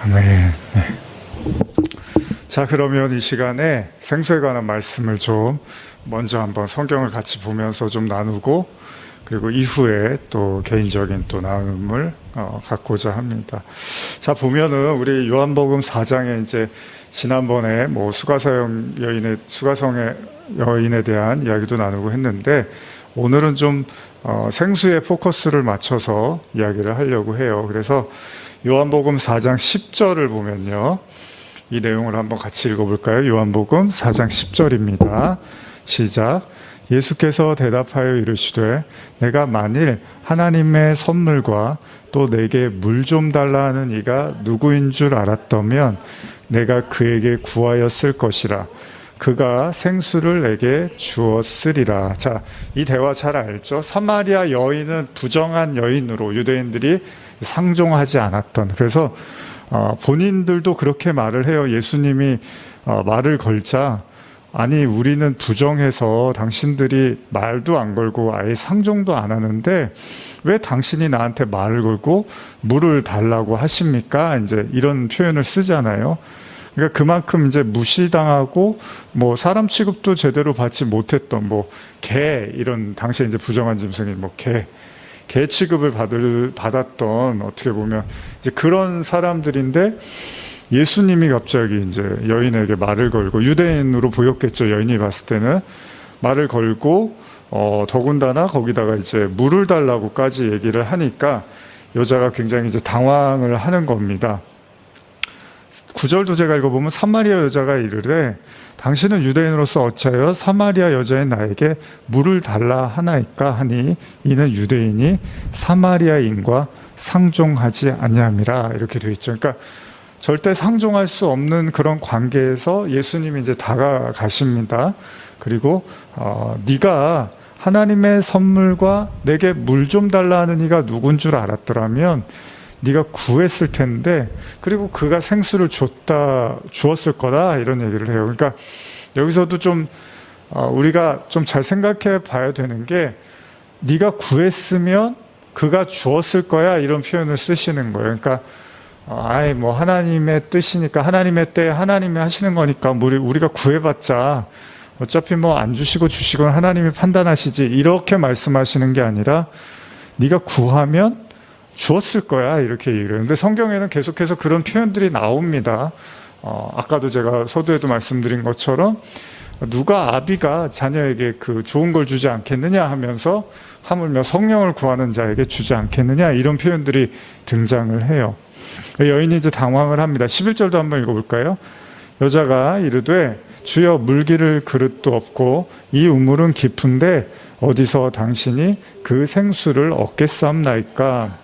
아멘. 네. 자, 그러면 이 시간에 생수에 관한 말씀을 좀 먼저 한번 성경을 같이 보면서 좀 나누고, 그리고 이후에 또 개인적인 또 나눔을 갖고자 합니다. 자, 보면은 우리 요한복음 4장에 이제 지난번에 뭐 수가성의 여인에 대한 이야기도 나누고 했는데, 오늘은 좀 생수에 포커스를 맞춰서 이야기를 하려고 해요. 그래서 요한복음 4장 10절을 보면요, 이 내용을 한번 같이 읽어볼까요? 요한복음 4장 10절입니다. 시작. 예수께서 대답하여 이르시되 내가 만일 하나님의 선물과 또 내게 물 좀 달라 하는 이가 누구인 줄 알았다면 내가 그에게 구하였을 것이라. 그가 생수를 내게 주었으리라. 자, 이 대화 잘 알죠? 사마리아 여인은 부정한 여인으로 유대인들이 상종하지 않았던, 그래서 본인들도 그렇게 말을 해요. 예수님이 말을 걸자, 아니 우리는 부정해서 당신들이 말도 안 걸고 아예 상종도 안 하는데 왜 당신이 나한테 말을 걸고 물을 달라고 하십니까? 이제 이런 표현을 쓰잖아요. 그러니까 그만큼 이제 무시당하고 뭐 사람 취급도 제대로 받지 못했던 뭐 개, 이런 당시에 이제 부정한 짐승이 뭐 개 취급을 받았던, 어떻게 보면 이제 그런 사람들인데, 예수님이 갑자기 이제 여인에게 말을 걸고, 유대인으로 보였겠죠. 여인이 봤을 때는 말을 걸고, 더군다나 거기다가 이제 물을 달라고까지 얘기를 하니까 여자가 굉장히 이제 당황을 하는 겁니다. 9절도 제가 읽어보면 사마리아 여자가 이르되 당신은 유대인으로서 어찌하여 사마리아 여자인 나에게 물을 달라 하나이까 하니 이는 유대인이 사마리아인과 상종하지 아니함이라. 이렇게 되어 있죠. 그러니까 절대 상종할 수 없는 그런 관계에서 예수님이 이제 다가가십니다. 그리고 네가 하나님의 선물과 내게 물 좀 달라 하는 이가 누군 줄 알았더라면 네가 구했을 텐데, 그리고 그가 생수를 주었을 거다, 이런 얘기를 해요. 그러니까 여기서도 좀 우리가 좀 잘 생각해 봐야 되는 게, 네가 구했으면 그가 주었을 거야, 이런 표현을 쓰시는 거예요. 그러니까 아이 뭐 하나님의 뜻이니까, 하나님의 때에 하나님이 하시는 거니까 우리가 구해봤자 어차피 뭐 안 주시고 주시건 하나님이 판단하시지, 이렇게 말씀하시는 게 아니라 네가 구하면 주었을 거야, 이렇게 얘기를 해요. 근데 성경에는 계속해서 그런 표현들이 나옵니다. 아까도 제가 서두에도 말씀드린 것처럼 누가 아비가 자녀에게 그 좋은 걸 주지 않겠느냐 하면서 하물며 성령을 구하는 자에게 주지 않겠느냐, 이런 표현들이 등장을 해요. 여인이 이제 당황을 합니다. 11절도 한번 읽어볼까요? 여자가 이르되 주여 물기를 그릇도 없고 이 우물은 깊은데 어디서 당신이 그 생수를 얻겠사옵나이까.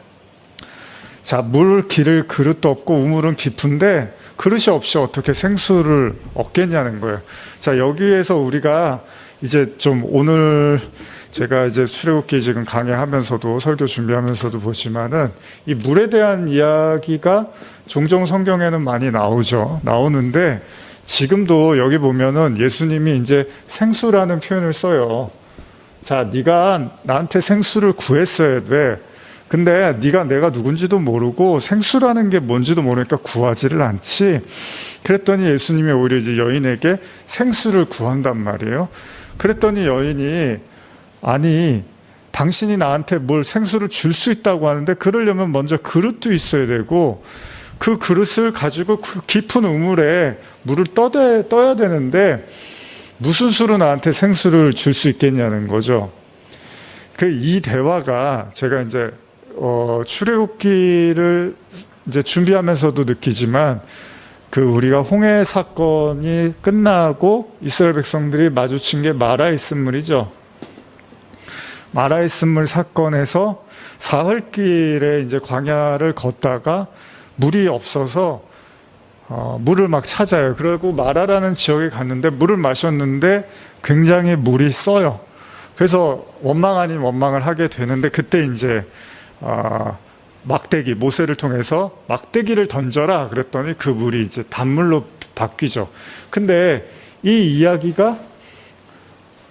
자, 물 기를 그릇도 없고 우물은 깊은데 그릇이 없이 어떻게 생수를 얻겠냐는 거예요. 자, 여기에서 우리가 이제 좀 오늘 제가 이제 출애굽기 지금 강의하면서도 설교 준비하면서도 보지만은 이 물에 대한 이야기가 종종 성경에는 많이 나오는데 지금도 여기 보면은 예수님이 이제 생수라는 표현을 써요. 자, 네가 나한테 생수를 구했어야 돼. 근데 네가 내가 누군지도 모르고 생수라는 게 뭔지도 모르니까 구하지를 않지. 그랬더니 예수님이 오히려 이제 여인에게 생수를 구한단 말이에요. 그랬더니 여인이, 아니 당신이 나한테 뭘 생수를 줄 수 있다고 하는데 그러려면 먼저 그릇도 있어야 되고 그 그릇을 가지고 그 깊은 우물에 물을 떠야 되는데 무슨 수로 나한테 생수를 줄 수 있겠냐는 거죠. 이 대화가 제가 이제 출애굽기를 이제 준비하면서도 느끼지만, 우리가 홍해 사건이 끝나고 이스라엘 백성들이 마주친 게 마라의 쓴물이죠. 마라의 쓴물 사건에서 사흘길에 이제 광야를 걷다가 물이 없어서 물을 막 찾아요. 그리고 마라라는 지역에 갔는데 물을 마셨는데 굉장히 물이 써요. 그래서 원망 아닌 원망을 하게 되는데, 그때 이제 막대기, 모세를 통해서 막대기를 던져라 그랬더니 그 물이 이제 단물로 바뀌죠. 근데 이 이야기가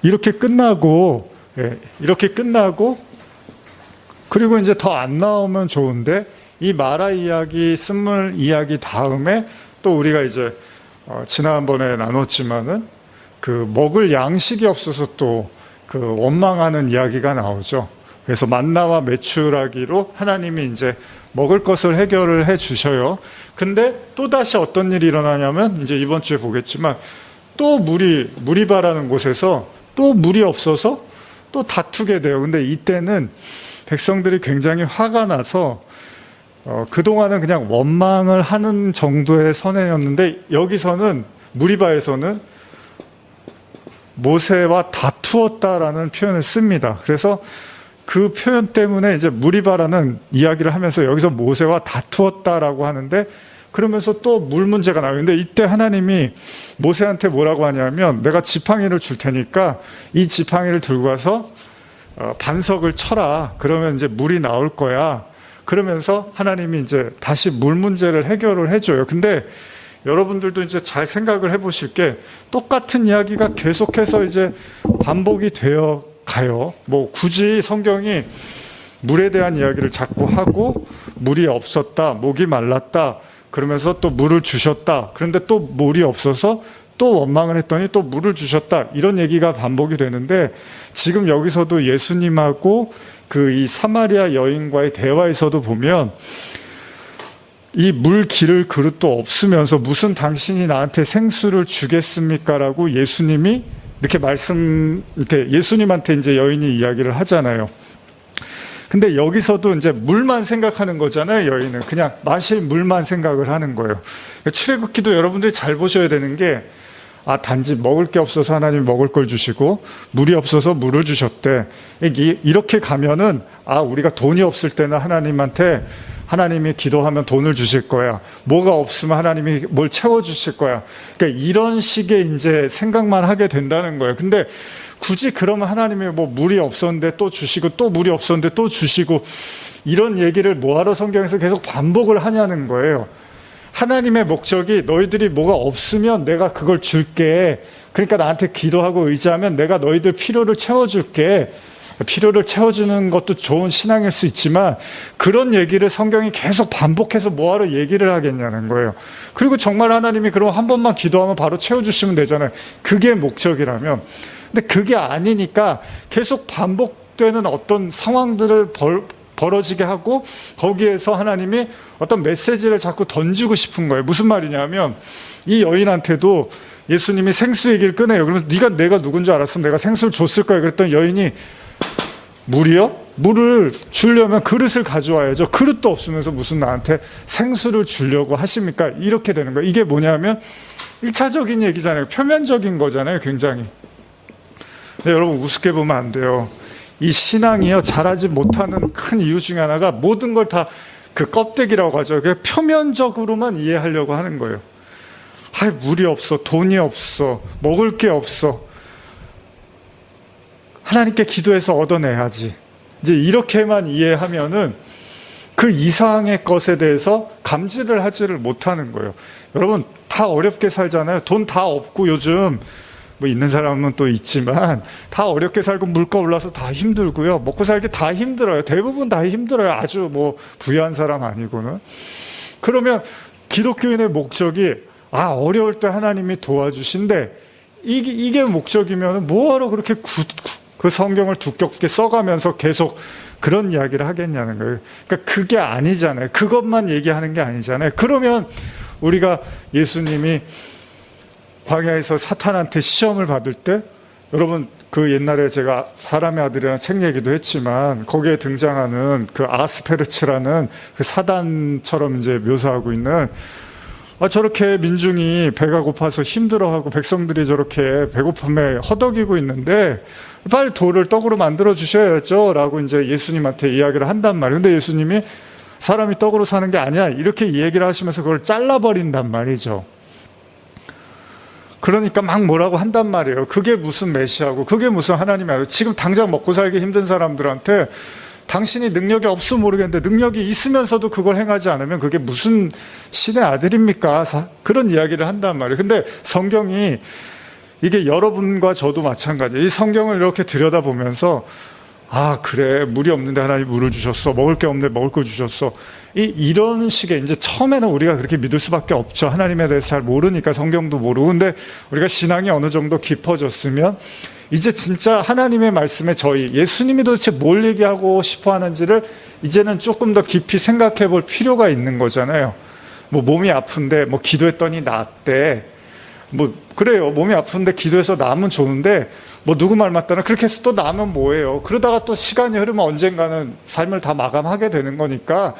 이렇게 끝나고 그리고 이제 더 안 나오면 좋은데 이 마라 이야기, 쓴물 이야기 다음에 또 우리가 이제 지난번에 나눴지만은 그 먹을 양식이 없어서 또 그 원망하는 이야기가 나오죠. 그래서 만나와 메추라기로 하나님이 이제 먹을 것을 해결을 해 주셔요. 근데 또 다시 어떤 일이 일어나냐면 이제 이번 주에 보겠지만 또 무리바라는 곳에서 또 물이 없어서 또 다투게 돼요. 근데 이때는 백성들이 굉장히 화가 나서 그동안은 그냥 원망을 하는 정도의 선회였는데 여기서는 무리바에서는 모세와 다투었다라는 표현을 씁니다. 그래서 그 표현 때문에 이제 무리바라는 이야기를 하면서 여기서 모세와 다투었다라고 하는데 그러면서 또 물 문제가 나와요. 근데 이때 하나님이 모세한테 뭐라고 하냐면 내가 지팡이를 줄 테니까 이 지팡이를 들고 가서 반석을 쳐라. 그러면 이제 물이 나올 거야. 그러면서 하나님이 이제 다시 물 문제를 해결을 해줘요. 근데 여러분들도 이제 잘 생각을 해보실 게 똑같은 이야기가 계속해서 이제 반복이 되어 가요. 뭐 굳이 성경이 물에 대한 이야기를 자꾸 하고 물이 없었다, 목이 말랐다, 그러면서 또 물을 주셨다. 그런데 또 물이 없어서 또 원망을 했더니 또 물을 주셨다. 이런 얘기가 반복이 되는데 지금 여기서도 예수님하고 그 이 사마리아 여인과의 대화에서도 보면 이 물 기를 그릇도 없으면서 무슨 당신이 나한테 생수를 주겠습니까? 라고 예수님이 이렇게 예수님한테 이제 여인이 이야기를 하잖아요. 근데 여기서도 이제 물만 생각하는 거잖아요. 여인은 그냥 마실 물만 생각을 하는 거예요. 출애굽기도 여러분들이 잘 보셔야 되는 게 단지 먹을 게 없어서 하나님이 먹을 걸 주시고 물이 없어서 물을 주셨대. 이렇게 가면은 우리가 돈이 없을 때는 하나님이 기도하면 돈을 주실 거야. 뭐가 없으면 하나님이 뭘 채워주실 거야. 그러니까 이런 식의 이제 생각만 하게 된다는 거예요. 근데 굳이 그러면 하나님이 뭐 물이 없었는데 또 주시고 또 물이 없었는데 또 주시고 이런 얘기를 뭐하러 성경에서 계속 반복을 하냐는 거예요. 하나님의 목적이 너희들이 뭐가 없으면 내가 그걸 줄게. 그러니까 나한테 기도하고 의지하면 내가 너희들 필요를 채워줄게. 필요를 채워주는 것도 좋은 신앙일 수 있지만 그런 얘기를 성경이 계속 반복해서 뭐하러 얘기를 하겠냐는 거예요. 그리고 정말 하나님이 그럼 한 번만 기도하면 바로 채워주시면 되잖아요. 그게 목적이라면. 근데 그게 아니니까 계속 반복되는 어떤 상황들을 벌어지게 하고 거기에서 하나님이 어떤 메시지를 자꾸 던지고 싶은 거예요. 무슨 말이냐면 이 여인한테도 예수님이 생수 얘기를 꺼내요. 그러면 내가 누군지 알았으면 내가 생수를 줬을 거야. 그랬더니 여인이 물이요? 물을 주려면 그릇을 가져와야죠. 그릇도 없으면서 무슨 나한테 생수를 주려고 하십니까? 이렇게 되는 거예요. 이게 뭐냐면 1차적인 얘기잖아요. 표면적인 거잖아요. 굉장히. 근데 여러분 우습게 보면 안 돼요. 이 신앙이요 잘하지 못하는 큰 이유 중에 하나가 모든 걸 다 그 껍데기라고 하죠. 그냥 표면적으로만 이해하려고 하는 거예요. 물이 없어, 돈이 없어, 먹을 게 없어. 하나님께 기도해서 얻어내야지. 이제 이렇게만 이해하면은 그 이상의 것에 대해서 감지를 하지를 못하는 거예요. 여러분 다 어렵게 살잖아요. 돈 다 없고 요즘 뭐 있는 사람은 또 있지만 다 어렵게 살고 물가 올라서 다 힘들고요. 먹고 살기 다 힘들어요. 대부분 다 힘들어요. 아주 뭐 부유한 사람 아니고는. 그러면 기독교인의 목적이 어려울 때 하나님이 도와주신대. 이게 목적이면 뭐하러 그렇게 그 성경을 두껍게 써가면서 계속 그런 이야기를 하겠냐는 거예요. 그러니까 그게 아니잖아요. 그것만 얘기하는 게 아니잖아요. 그러면 우리가 예수님이 광야에서 사탄한테 시험을 받을 때 여러분 그 옛날에 제가 사람의 아들이라는 책 얘기도 했지만 거기에 등장하는 그 아스페르츠라는 그 사단처럼 이제 묘사하고 있는 저렇게 민중이 배가 고파서 힘들어하고 백성들이 저렇게 배고픔에 허덕이고 있는데 빨리 돌을 떡으로 만들어 주셔야죠 라고 이제 예수님한테 이야기를 한단 말이에요. 근데 예수님이 사람이 떡으로 사는 게 아니야 이렇게 얘기를 하시면서 그걸 잘라버린단 말이죠. 그러니까 막 뭐라고 한단 말이에요. 그게 무슨 메시아고 그게 무슨 하나님이야. 지금 당장 먹고 살기 힘든 사람들한테 당신이 능력이 없으면 모르겠는데 능력이 있으면서도 그걸 행하지 않으면 그게 무슨 신의 아들입니까? 그런 이야기를 한단 말이에요. 근데 성경이 이게 여러분과 저도 마찬가지예요. 이 성경을 이렇게 들여다보면서 그래 물이 없는데 하나님 물을 주셨어. 먹을 게 없는데 먹을 걸 주셨어. 이런 식의, 이제 처음에는 우리가 그렇게 믿을 수밖에 없죠. 하나님에 대해서 잘 모르니까, 성경도 모르고. 근데 우리가 신앙이 어느 정도 깊어졌으면 이제 진짜 하나님의 말씀에 저희 예수님이 도대체 뭘 얘기하고 싶어 하는지를 이제는 조금 더 깊이 생각해 볼 필요가 있는 거잖아요. 뭐 몸이 아픈데 뭐 기도했더니 낫대. 뭐 그래요. 몸이 아픈데 기도해서 나으면 좋은데 뭐 누구 말 맞다나 그렇게 해서 또 나으면 뭐예요. 그러다가 또 시간이 흐르면 언젠가는 삶을 다 마감하게 되는 거니까,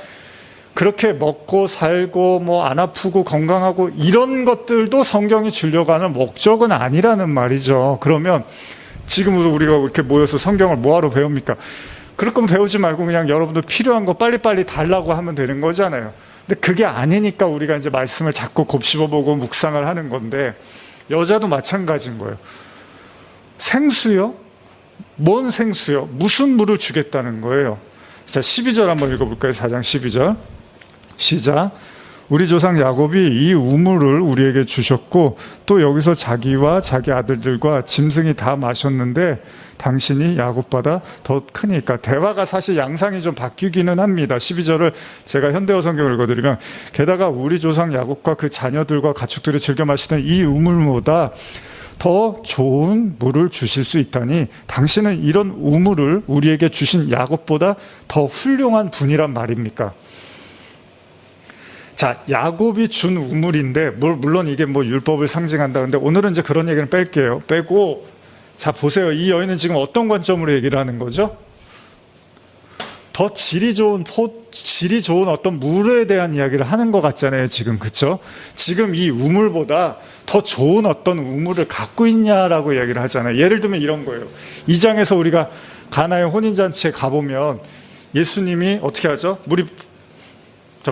그렇게 먹고 살고 뭐 안 아프고 건강하고 이런 것들도 성경이 주려고 하는 목적은 아니라는 말이죠. 그러면 지금도 우리가 이렇게 모여서 성경을 뭐하러 배웁니까? 그럴 거면 배우지 말고 그냥 여러분들 필요한 거 빨리빨리 달라고 하면 되는 거잖아요. 근데 그게 아니니까 우리가 이제 말씀을 자꾸 곱씹어보고 묵상을 하는 건데, 여자도 마찬가지인 거예요. 생수요? 뭔 생수요? 무슨 물을 주겠다는 거예요? 자, 12절 한번 읽어볼까요? 4장 12절 시작. 우리 조상 야곱이 이 우물을 우리에게 주셨고 또 여기서 자기와 자기 아들들과 짐승이 다 마셨는데 당신이 야곱보다 더 크니까. 대화가 사실 양상이 좀 바뀌기는 합니다. 12절을 제가 현대어 성경을 읽어드리면, 게다가 우리 조상 야곱과 그 자녀들과 가축들이 즐겨 마시던 이 우물보다 더 좋은 물을 주실 수 있다니 당신은 이런 우물을 우리에게 주신 야곱보다 더 훌륭한 분이란 말입니까? 자, 야곱이 준 우물인데, 물론 이게 뭐 율법을 상징한다. 근데 오늘은 이제 그런 얘기는 뺄게요. 빼고, 자, 보세요. 이 여인은 지금 어떤 관점으로 얘기를 하는 거죠? 더 질이 좋은 어떤 물에 대한 이야기를 하는 것 같잖아요, 지금. 그쵸? 지금 이 우물보다 더 좋은 어떤 우물을 갖고 있냐라고 이야기를 하잖아요. 예를 들면 이런 거예요. 2장에서 우리가 가나의 혼인잔치에 가보면 예수님이 어떻게 하죠?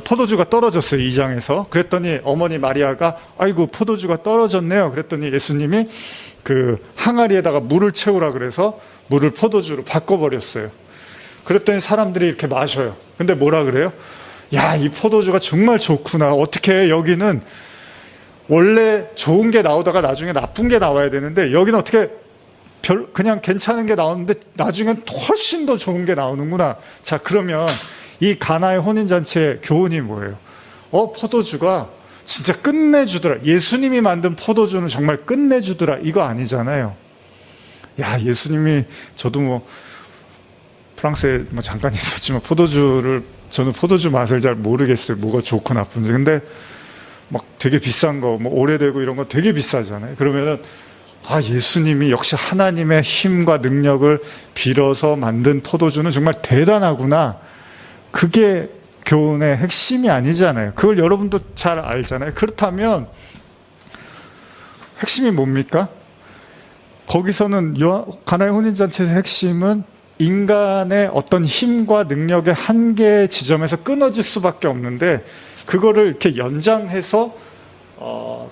포도주가 떨어졌어요, 2장에서. 그랬더니 어머니 마리아가 아이고 포도주가 떨어졌네요. 그랬더니 예수님이 그 항아리에다가 물을 채우라 그래서 물을 포도주로 바꿔버렸어요. 그랬더니 사람들이 이렇게 마셔요. 근데 뭐라 그래요? 야, 이 포도주가 정말 좋구나. 어떻게 여기는 원래 좋은 게 나오다가 나중에 나쁜 게 나와야 되는데 여기는 어떻게 그냥 괜찮은 게 나오는데 나중엔 훨씬 더 좋은 게 나오는구나. 자, 그러면 이 가나의 혼인잔치의 교훈이 뭐예요? 포도주가 진짜 끝내주더라. 예수님이 만든 포도주는 정말 끝내주더라. 이거 아니잖아요. 야, 예수님이, 저도 뭐 프랑스에 뭐 잠깐 있었지만 저는 포도주 맛을 잘 모르겠어요. 뭐가 좋고 나쁜지. 근데 막 되게 비싼 거, 뭐 오래되고 이런 거 되게 비싸잖아요. 그러면은 예수님이 역시 하나님의 힘과 능력을 빌어서 만든 포도주는 정말 대단하구나. 그게 교훈의 핵심이 아니잖아요. 그걸 여러분도 잘 알잖아요. 그렇다면 핵심이 뭡니까? 거기서는 가나의 혼인잔치의 핵심은 인간의 어떤 힘과 능력의 한계 지점에서 끊어질 수밖에 없는데, 그거를 이렇게 연장해서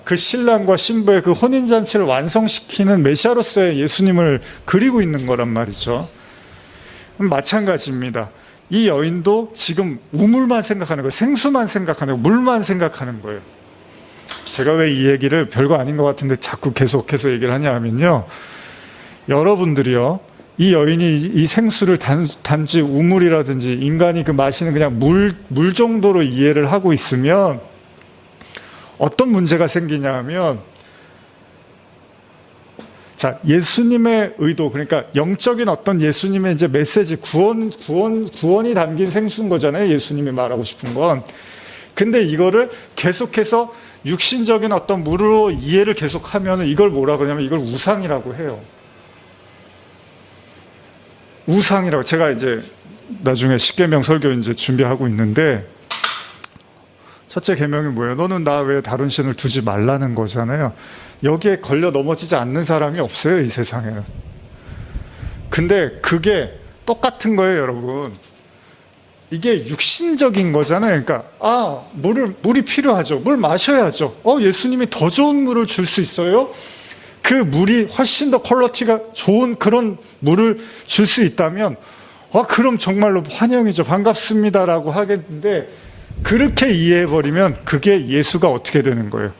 그 신랑과 신부의 그 혼인잔치를 완성시키는 메시아로서의 예수님을 그리고 있는 거란 말이죠. 마찬가지입니다. 이 여인도 지금 우물만 생각하는 거예요. 생수만 생각하는 거예요. 물만 생각하는 거예요. 제가 왜 이 얘기를 별거 아닌 것 같은데 자꾸 계속해서 얘기를 하냐 하면요, 여러분들이요, 이 여인이 이 생수를 단지 우물이라든지 인간이 그 마시는 그냥 물 정도로 이해를 하고 있으면 어떤 문제가 생기냐 하면, 자, 예수님의 의도, 그러니까 영적인 어떤 예수님의 이제 메시지, 구원이 담긴 생수인 거잖아요. 예수님이 말하고 싶은 건. 근데 이거를 계속해서 육신적인 어떤 물로 이해를 계속하면 이걸 뭐라 그러냐면 이걸 우상이라고 해요. 우상이라고. 제가 이제 나중에 10계명 설교 이제 준비하고 있는데, 첫째 계명이 뭐예요? 너는 나 외에 다른 신을 두지 말라는 거잖아요. 여기에 걸려 넘어지지 않는 사람이 없어요, 이 세상에는. 근데 그게 똑같은 거예요, 여러분. 이게 육신적인 거잖아요. 그러니까 물이 필요하죠. 물 마셔야죠. 예수님이 더 좋은 물을 줄 수 있어요? 그 물이 훨씬 더 퀄리티가 좋은 그런 물을 줄 수 있다면 그럼 정말로 환영이죠. 반갑습니다라고 하겠는데, 그렇게 이해해버리면 그게 예수가 어떻게 되는 거예요?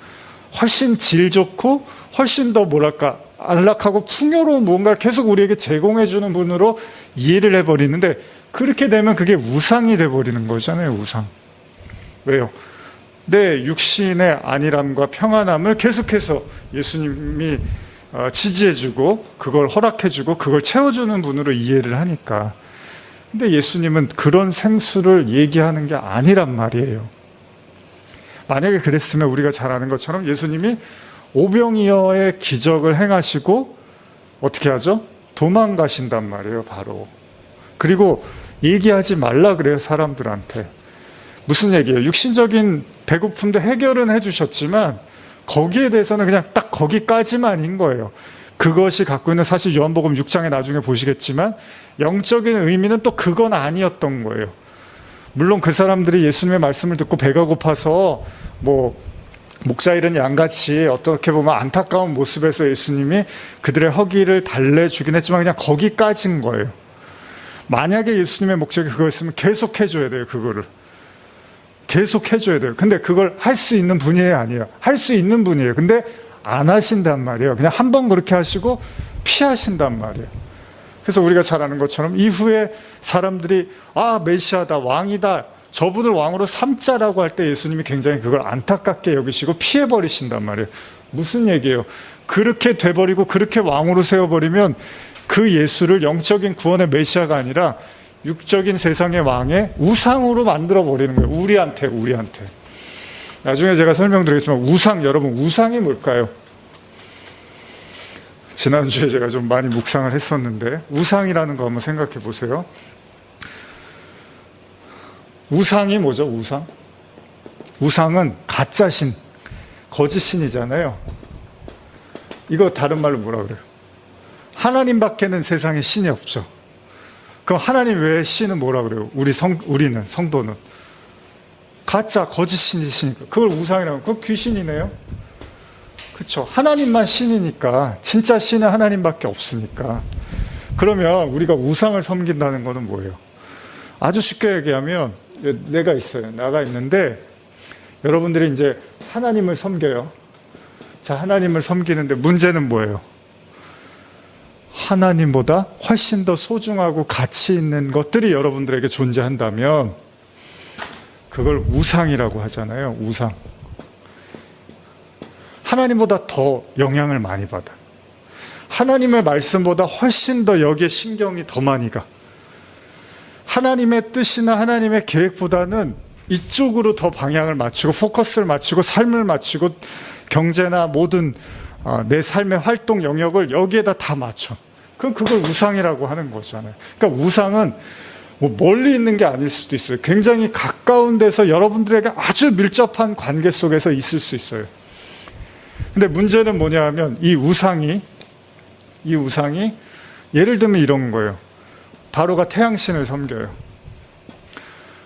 훨씬 질 좋고 훨씬 더 뭐랄까 안락하고 풍요로운 무언가를 계속 우리에게 제공해주는 분으로 이해를 해버리는데, 그렇게 되면 그게 우상이 돼버리는 거잖아요. 우상. 왜요? 내 육신의 안일함과 평안함을 계속해서 예수님이 지지해주고 그걸 허락해주고 그걸 채워주는 분으로 이해를 하니까. 근데 예수님은 그런 생수를 얘기하는 게 아니란 말이에요. 만약에 그랬으면 우리가 잘 아는 것처럼 예수님이 오병이어의 기적을 행하시고 어떻게 하죠? 도망가신단 말이에요, 바로. 그리고 얘기하지 말라 그래요, 사람들한테. 무슨 얘기예요? 육신적인 배고픔도 해결은 해주셨지만 거기에 대해서는 그냥 딱 거기까지만인 거예요. 그것이 갖고 있는, 사실 요한복음 6장에 나중에 보시겠지만 영적인 의미는 또 그건 아니었던 거예요. 물론 그 사람들이 예수님의 말씀을 듣고 배가 고파서 목자 잃은 양같이 어떻게 보면 안타까운 모습에서 예수님이 그들의 허기를 달래주긴 했지만 그냥 거기까지인 거예요. 만약에 예수님의 목적이 그거였으면 계속 해줘야 돼요. 그거를 계속 해줘야 돼요. 근데 그걸 할 수 있는 분이에요, 아니에요? 할 수 있는 분이에요. 근데 안 하신단 말이에요. 그냥 한 번 그렇게 하시고 피하신단 말이에요. 그래서 우리가 잘 아는 것처럼 이후에 사람들이 메시아다, 왕이다, 저분을 왕으로 삼자라고 할 때 예수님이 굉장히 그걸 안타깝게 여기시고 피해버리신단 말이에요. 무슨 얘기예요? 그렇게 돼버리고 그렇게 왕으로 세워버리면 그 예수를 영적인 구원의 메시아가 아니라 육적인 세상의 왕의 우상으로 만들어버리는 거예요. 우리한테. 나중에 제가 설명드리겠지만 여러분 우상이 뭘까요? 지난주에 제가 좀 많이 묵상을 했었는데 우상이라는 거 한번 생각해 보세요. 우상이 뭐죠? 우상은 가짜신, 거짓신이잖아요. 이거 다른 말로 뭐라 그래요? 하나님밖에는 세상에 신이 없죠. 그럼 하나님 외에 신은 뭐라 그래요? 우리는, 성도는 가짜, 거짓신이시니까 그걸 우상이라고. 그건 귀신이네요. 그렇죠. 하나님만 신이니까, 진짜 신은 하나님밖에 없으니까. 그러면 우리가 우상을 섬긴다는 것은 뭐예요? 아주 쉽게 얘기하면 내가 있어요. 나가 있는데 여러분들이 이제 하나님을 섬겨요. 자, 하나님을 섬기는데 문제는 뭐예요? 하나님보다 훨씬 더 소중하고 가치 있는 것들이 여러분들에게 존재한다면 그걸 우상이라고 하잖아요. 우상. 하나님보다 더 영향을 많이 받아. 하나님의 말씀보다 훨씬 더 여기에 신경이 더 많이 가. 하나님의 뜻이나 하나님의 계획보다는 이쪽으로 더 방향을 맞추고 포커스를 맞추고 삶을 맞추고 경제나 모든 내 삶의 활동 영역을 여기에다 다 맞춰. 그럼 그걸 우상이라고 하는 거잖아요. 그러니까 우상은 멀리 있는 게 아닐 수도 있어요. 굉장히 가까운 데서 여러분들에게 아주 밀접한 관계 속에서 있을 수 있어요. 근데 문제는 뭐냐 하면 이 우상이 예를 들면 이런 거예요. 바로가 태양신을 섬겨요.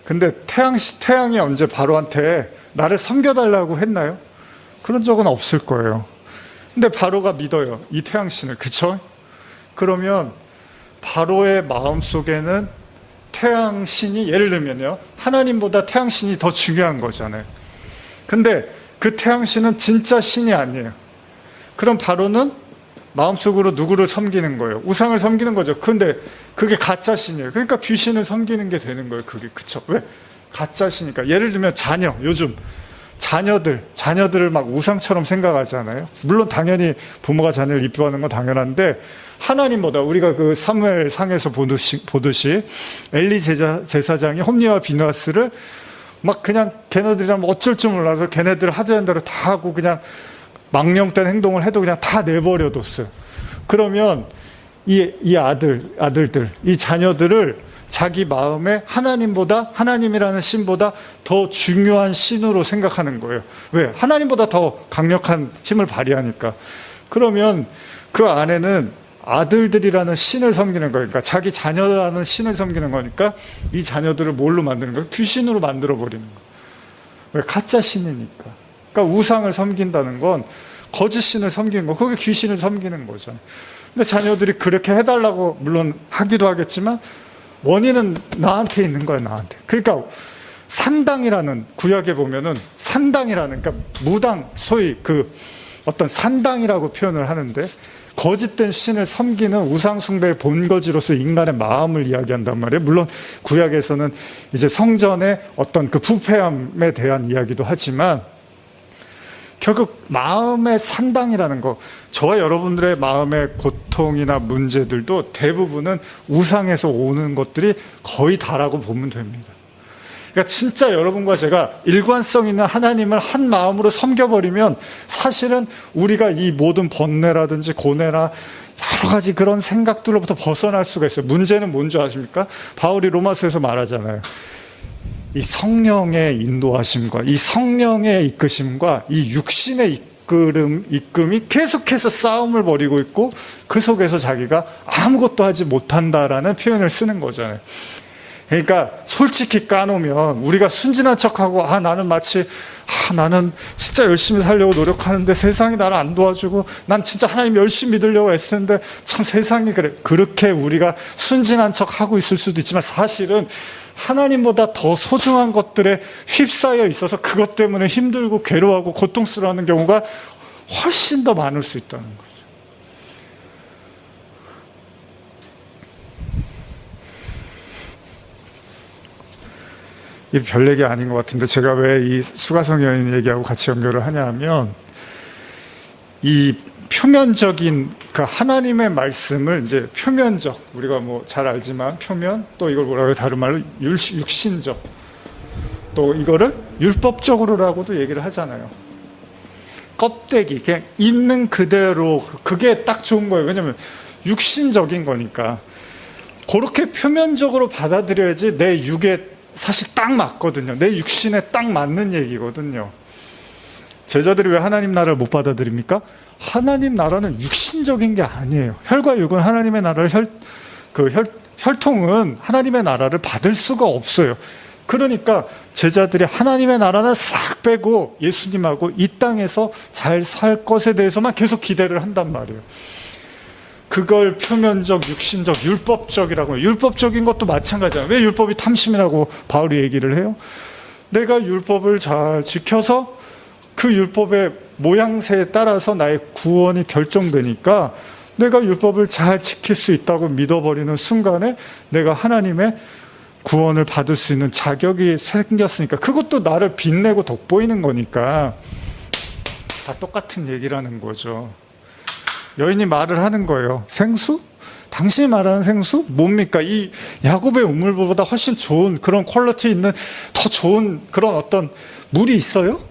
근데 태양이 언제 바로한테 나를 섬겨달라고 했나요? 그런 적은 없을 거예요. 근데 바로가 믿어요. 이 태양신을. 그쵸? 그러면 바로의 마음속에는 태양신이, 예를 들면요, 하나님보다 태양신이 더 중요한 거잖아요. 근데 그 태양신은 진짜 신이 아니에요. 그럼 바로는 마음속으로 누구를 섬기는 거예요? 우상을 섬기는 거죠. 근데 그게 가짜 신이에요. 그러니까 귀신을 섬기는 게 되는 거예요. 그게. 그쵸? 왜? 가짜 신이니까. 예를 들면 요즘 자녀들을 막 우상처럼 생각하잖아요. 물론 당연히 부모가 자녀를 이뻐하는 건 당연한데 하나님보다, 우리가 그 사무엘 상에서 보듯이 엘리 제사장이 홈리와 비누아스를 막 그냥 걔네들이랑 어쩔 줄 몰라서 걔네들 하자는 대로 다 하고 그냥 망령된 행동을 해도 그냥 다 내버려뒀어요. 그러면 이 아들들, 이 자녀들을 자기 마음에 하나님이라는 신보다 더 중요한 신으로 생각하는 거예요. 왜? 하나님보다 더 강력한 힘을 발휘하니까. 그러면 그 안에는 아들들이라는 신을 섬기는 거니까, 자기 자녀라는 신을 섬기는 거니까 이 자녀들을 뭘로 만드는 거예요? 귀신으로 만들어버리는 거예요. 왜? 가짜 신이니까. 그러니까 우상을 섬긴다는 건 거짓 신을 섬기는 거, 그게 귀신을 섬기는 거죠. 근데 자녀들이 그렇게 해달라고 물론 하기도 하겠지만 원인은 나한테 있는 거예요, 나한테. 그러니까 산당이라는, 구약에 보면은 산당이라는, 그러니까 무당, 소위 그 어떤 산당이라고 표현을 하는데, 거짓된 신을 섬기는 우상숭배의 본거지로서 인간의 마음을 이야기한단 말이에요. 물론 구약에서는 이제 성전의 어떤 그 부패함에 대한 이야기도 하지만, 결국 마음의 산당이라는 거, 저와 여러분들의 마음의 고통이나 문제들도 대부분은 우상에서 오는 것들이 거의 다라고 보면 됩니다. 그러니까 진짜 여러분과 제가 일관성 있는 하나님을 한 마음으로 섬겨버리면 사실은 우리가 이 모든 번뇌라든지 고뇌나 여러 가지 그런 생각들로부터 벗어날 수가 있어요. 문제는 뭔지 아십니까? 바울이 로마서에서 말하잖아요. 이 성령의 인도하심과 이 성령의 이끄심과 이 육신의 이끔이 계속해서 싸움을 벌이고 있고, 그 속에서 자기가 아무것도 하지 못한다라는 표현을 쓰는 거잖아요. 그러니까 솔직히 까놓으면 우리가 순진한 척하고, 나는 마치 나는 진짜 열심히 살려고 노력하는데 세상이 나를 안 도와주고, 난 진짜 하나님 열심히 믿으려고 애쓰는데 참 세상이 그래. 그렇게 우리가 순진한 척하고 있을 수도 있지만, 사실은 하나님보다 더 소중한 것들에 휩싸여 있어서 그것 때문에 힘들고 괴로워하고 고통스러워하는 경우가 훨씬 더 많을 수 있다는 거죠. 이게 별 얘기 아닌 것 같은데, 제가 왜 이 수가성 여인 얘기하고 같이 연결을 하냐 하면, 이 표면적인 그 하나님의 말씀을 이제 표면적, 우리가 뭐 잘 알지만 표면, 또 이걸 뭐라고 해요? 다른 말로 육신적, 또 이거를 율법적으로라고도 얘기를 하잖아요. 껍데기, 그냥 있는 그대로, 그게 딱 좋은 거예요. 왜냐면 육신적인 거니까. 그렇게 표면적으로 받아들여야지 내 육에 사실 딱 맞거든요. 내 육신에 딱 맞는 얘기거든요. 제자들이 왜 하나님 나라를 못 받아들입니까? 하나님 나라는 육신적인 게 아니에요. 혈과 육은 하나님의 나라를 혈통은 하나님의 나라를 받을 수가 없어요. 그러니까 제자들이 하나님의 나라는 싹 빼고 예수님하고 이 땅에서 잘 살 것에 대해서만 계속 기대를 한단 말이에요. 그걸 표면적, 육신적, 율법적이라고 해요. 율법적인 것도 마찬가지예요. 왜 율법이 탐심이라고 바울이 얘기를 해요? 내가 율법을 잘 지켜서 그 율법의 모양새에 따라서 나의 구원이 결정되니까, 내가 율법을 잘 지킬 수 있다고 믿어버리는 순간에 내가 하나님의 구원을 받을 수 있는 자격이 생겼으니까, 그것도 나를 빛내고 돋보이는 거니까 다 똑같은 얘기라는 거죠. 여인이 말을 하는 거예요. 생수? 당신이 말하는 생수? 뭡니까? 이 야곱의 우물보다 훨씬 좋은 그런 퀄리티 있는 더 좋은 그런 어떤 물이 있어요?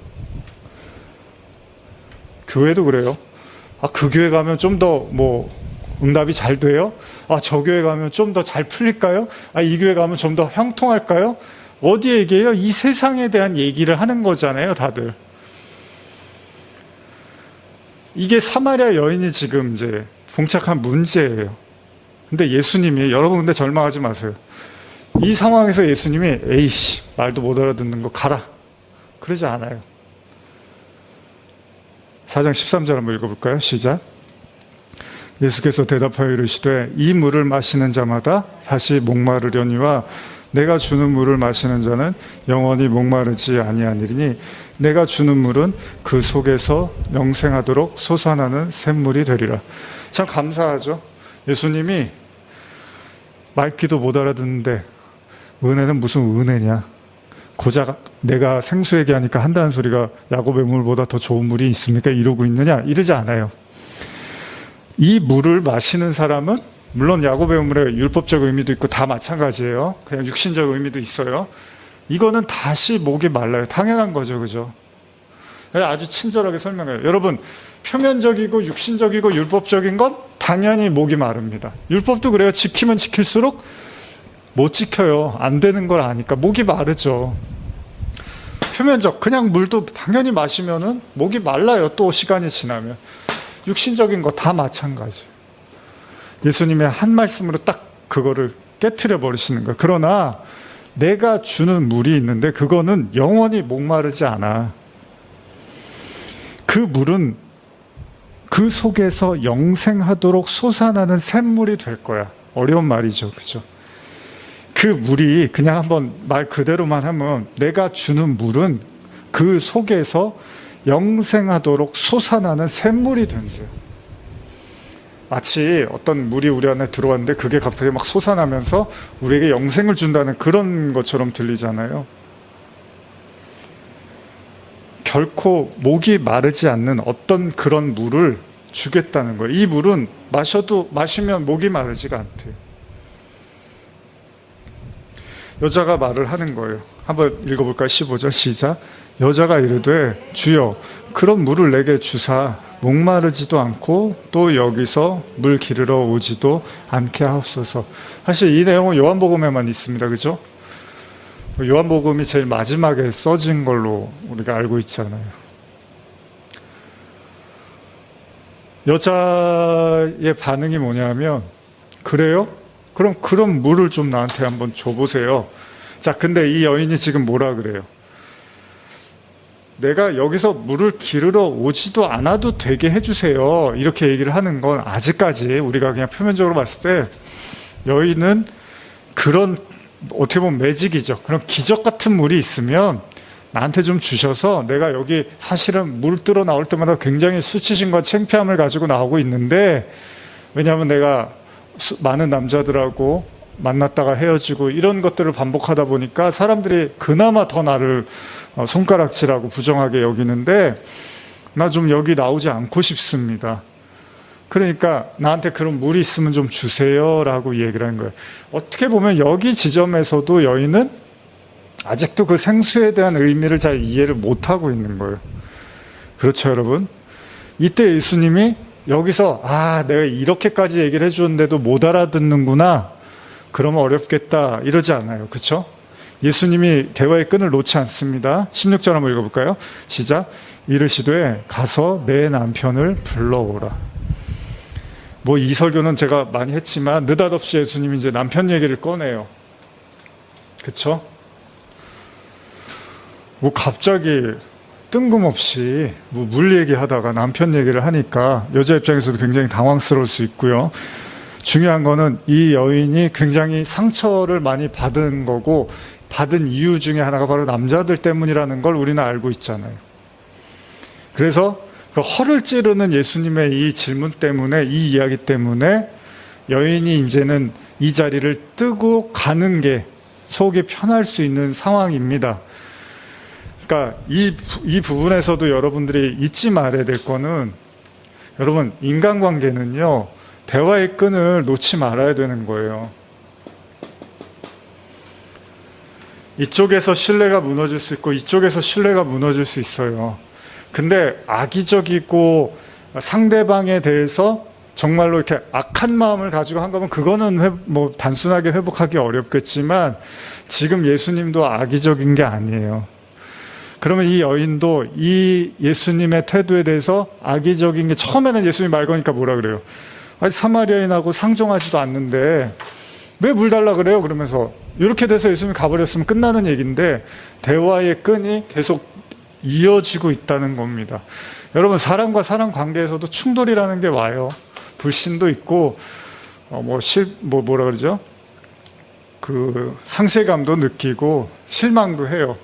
교회도 그래요. 그 교회 가면 좀 더 응답이 잘 돼요? 저 교회 가면 좀 더 잘 풀릴까요? 이 교회 가면 좀 더 형통할까요? 어디 얘기해요? 이 세상에 대한 얘기를 하는 거잖아요, 다들. 이게 사마리아 여인이 지금 이제 봉착한 문제예요. 근데 예수님이, 여러분 근데 절망하지 마세요. 이 상황에서 예수님이 에이씨, 말도 못 알아듣는 거 가라, 그러지 않아요. 4장 13절 한번 읽어볼까요? 시작. 예수께서 대답하여 이르시되 이 물을 마시는 자마다 다시 목마르려니와 내가 주는 물을 마시는 자는 영원히 목마르지 아니하니니 내가 주는 물은 그 속에서 영생하도록 솟아나는 샘물이 되리라. 참 감사하죠. 예수님이 말귀도 못 알아듣는데 은혜는 무슨 은혜냐, 고작 내가 생수 얘기하니까 한다는 소리가 야곱의 물보다 더 좋은 물이 있습니까? 이러고 있느냐? 이러지 않아요. 이 물을 마시는 사람은 물론 야곱의 우물에 율법적 의미도 있고 다 마찬가지예요. 그냥 육신적 의미도 있어요. 이거는 다시 목이 말라요. 당연한 거죠, 그죠? 아주 친절하게 설명해요. 여러분, 표면적이고 육신적이고 율법적인 건 당연히 목이 마릅니다. 율법도 그래요. 지키면 지킬수록 못 지켜요. 안 되는 걸 아니까 목이 마르죠. 표면적, 그냥 물도 당연히 마시면은 목이 말라요. 또 시간이 지나면. 육신적인 거 다 마찬가지. 예수님의 한 말씀으로 딱 그거를 깨트려 버리시는 거예요. 그러나 내가 주는 물이 있는데 그거는 영원히 목마르지 않아. 그 물은 그 속에서 영생하도록 솟아나는 샘물이 될 거야. 어려운 말이죠, 그죠? 그 물이 그냥 한번 말 그대로만 하면 내가 주는 물은 그 속에서 영생하도록 솟아나는 샘물이 된대요. 마치 어떤 물이 우리 안에 들어왔는데 그게 갑자기 막 솟아나면서 우리에게 영생을 준다는 그런 것처럼 들리잖아요. 결코 목이 마르지 않는 어떤 그런 물을 주겠다는 거예요. 이 물은 마시면 목이 마르지가 않대요. 여자가 말을 하는 거예요. 한번 읽어볼까요? 15절 시작. 여자가 이르되 주여 그런 물을 내게 주사 목마르지도 않고 또 여기서 물 기르러 오지도 않게 하옵소서. 사실 이 내용은 요한복음에만 있습니다. 그죠? 요한복음이 제일 마지막에 써진 걸로 우리가 알고 있잖아요. 여자의 반응이 뭐냐면 그래요? 그럼 그런 물을 좀 나한테 한번 줘보세요. 자, 근데 이 여인이 지금 뭐라 그래요? 내가 여기서 물을 기르러 오지도 않아도 되게 해주세요. 이렇게 얘기를 하는 건 아직까지 우리가 그냥 표면적으로 봤을 때 여인은 그런 어떻게 보면 매직이죠. 그런 기적 같은 물이 있으면 나한테 좀 주셔서 내가 여기 사실은 물 뜨러 나올 때마다 굉장히 수치심과 창피함을 가지고 나오고 있는데 왜냐하면 내가 많은 남자들하고 만났다가 헤어지고 이런 것들을 반복하다 보니까 사람들이 그나마 더 나를 손가락질하고 부정하게 여기는데 나 좀 여기 나오지 않고 싶습니다. 그러니까 나한테 그런 물이 있으면 좀 주세요 라고 얘기를 한 거예요. 어떻게 보면 여기 지점에서도 여인은 아직도 그 생수에 대한 의미를 잘 이해를 못하고 있는 거예요. 그렇죠, 여러분? 이때 예수님이 여기서 내가 이렇게까지 얘기를 해주는데도 못 알아듣는구나, 그러면 어렵겠다 이러지 않아요. 그렇죠? 예수님이 대화의 끈을 놓지 않습니다. 16절 한번 읽어볼까요? 시작. 이르시되 가서 내 남편을 불러오라. 이 설교는 제가 많이 했지만 느닷없이 예수님이 이제 남편 얘기를 꺼내요. 그렇죠? 갑자기 뜬금없이 물 얘기하다가 남편 얘기를 하니까 여자 입장에서도 굉장히 당황스러울 수 있고요. 중요한 거는 이 여인이 굉장히 상처를 많이 받은 거고 받은 이유 중에 하나가 바로 남자들 때문이라는 걸 우리는 알고 있잖아요. 그래서 그 허를 찌르는 예수님의 이 질문 때문에, 이 이야기 때문에 여인이 이제는 이 자리를 뜨고 가는 게 속이 편할 수 있는 상황입니다. 그러니까 이 부분에서도 여러분들이 잊지 말아야 될 거는, 여러분, 인간관계는요, 대화의 끈을 놓지 말아야 되는 거예요. 이쪽에서 신뢰가 무너질 수 있고 이쪽에서 신뢰가 무너질 수 있어요. 근데 악의적이고 상대방에 대해서 정말로 이렇게 악한 마음을 가지고 한 거면 그거는 단순하게 회복하기 어렵겠지만 지금 예수님도 악의적인 게 아니에요. 그러면 이 여인도 이 예수님의 태도에 대해서 악의적인 게, 처음에는 예수님 말 거니까 뭐라 그래요? 아니, 사마리아인하고 상종하지도 않는데 왜 물 달라 그래요? 그러면서 이렇게 돼서 예수님이 가버렸으면 끝나는 얘기인데 대화의 끈이 계속 이어지고 있다는 겁니다. 여러분, 사람과 사람 관계에서도 충돌이라는 게 와요. 불신도 있고 뭐라 그러죠? 그 상실감도 느끼고 실망도 해요.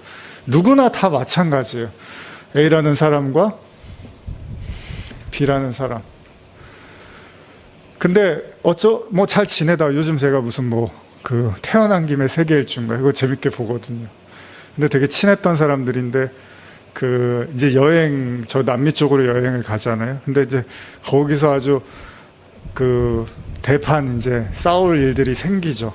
누구나 다 마찬가지예요. A라는 사람과 B라는 사람. 근데 잘 지내다 요즘 제가 무슨 태어난 김에 세계 일주인가 이거 재밌게 보거든요. 근데 되게 친했던 사람들인데 이제 저 남미 쪽으로 여행을 가잖아요. 근데 이제 거기서 아주 대판 이제 싸울 일들이 생기죠.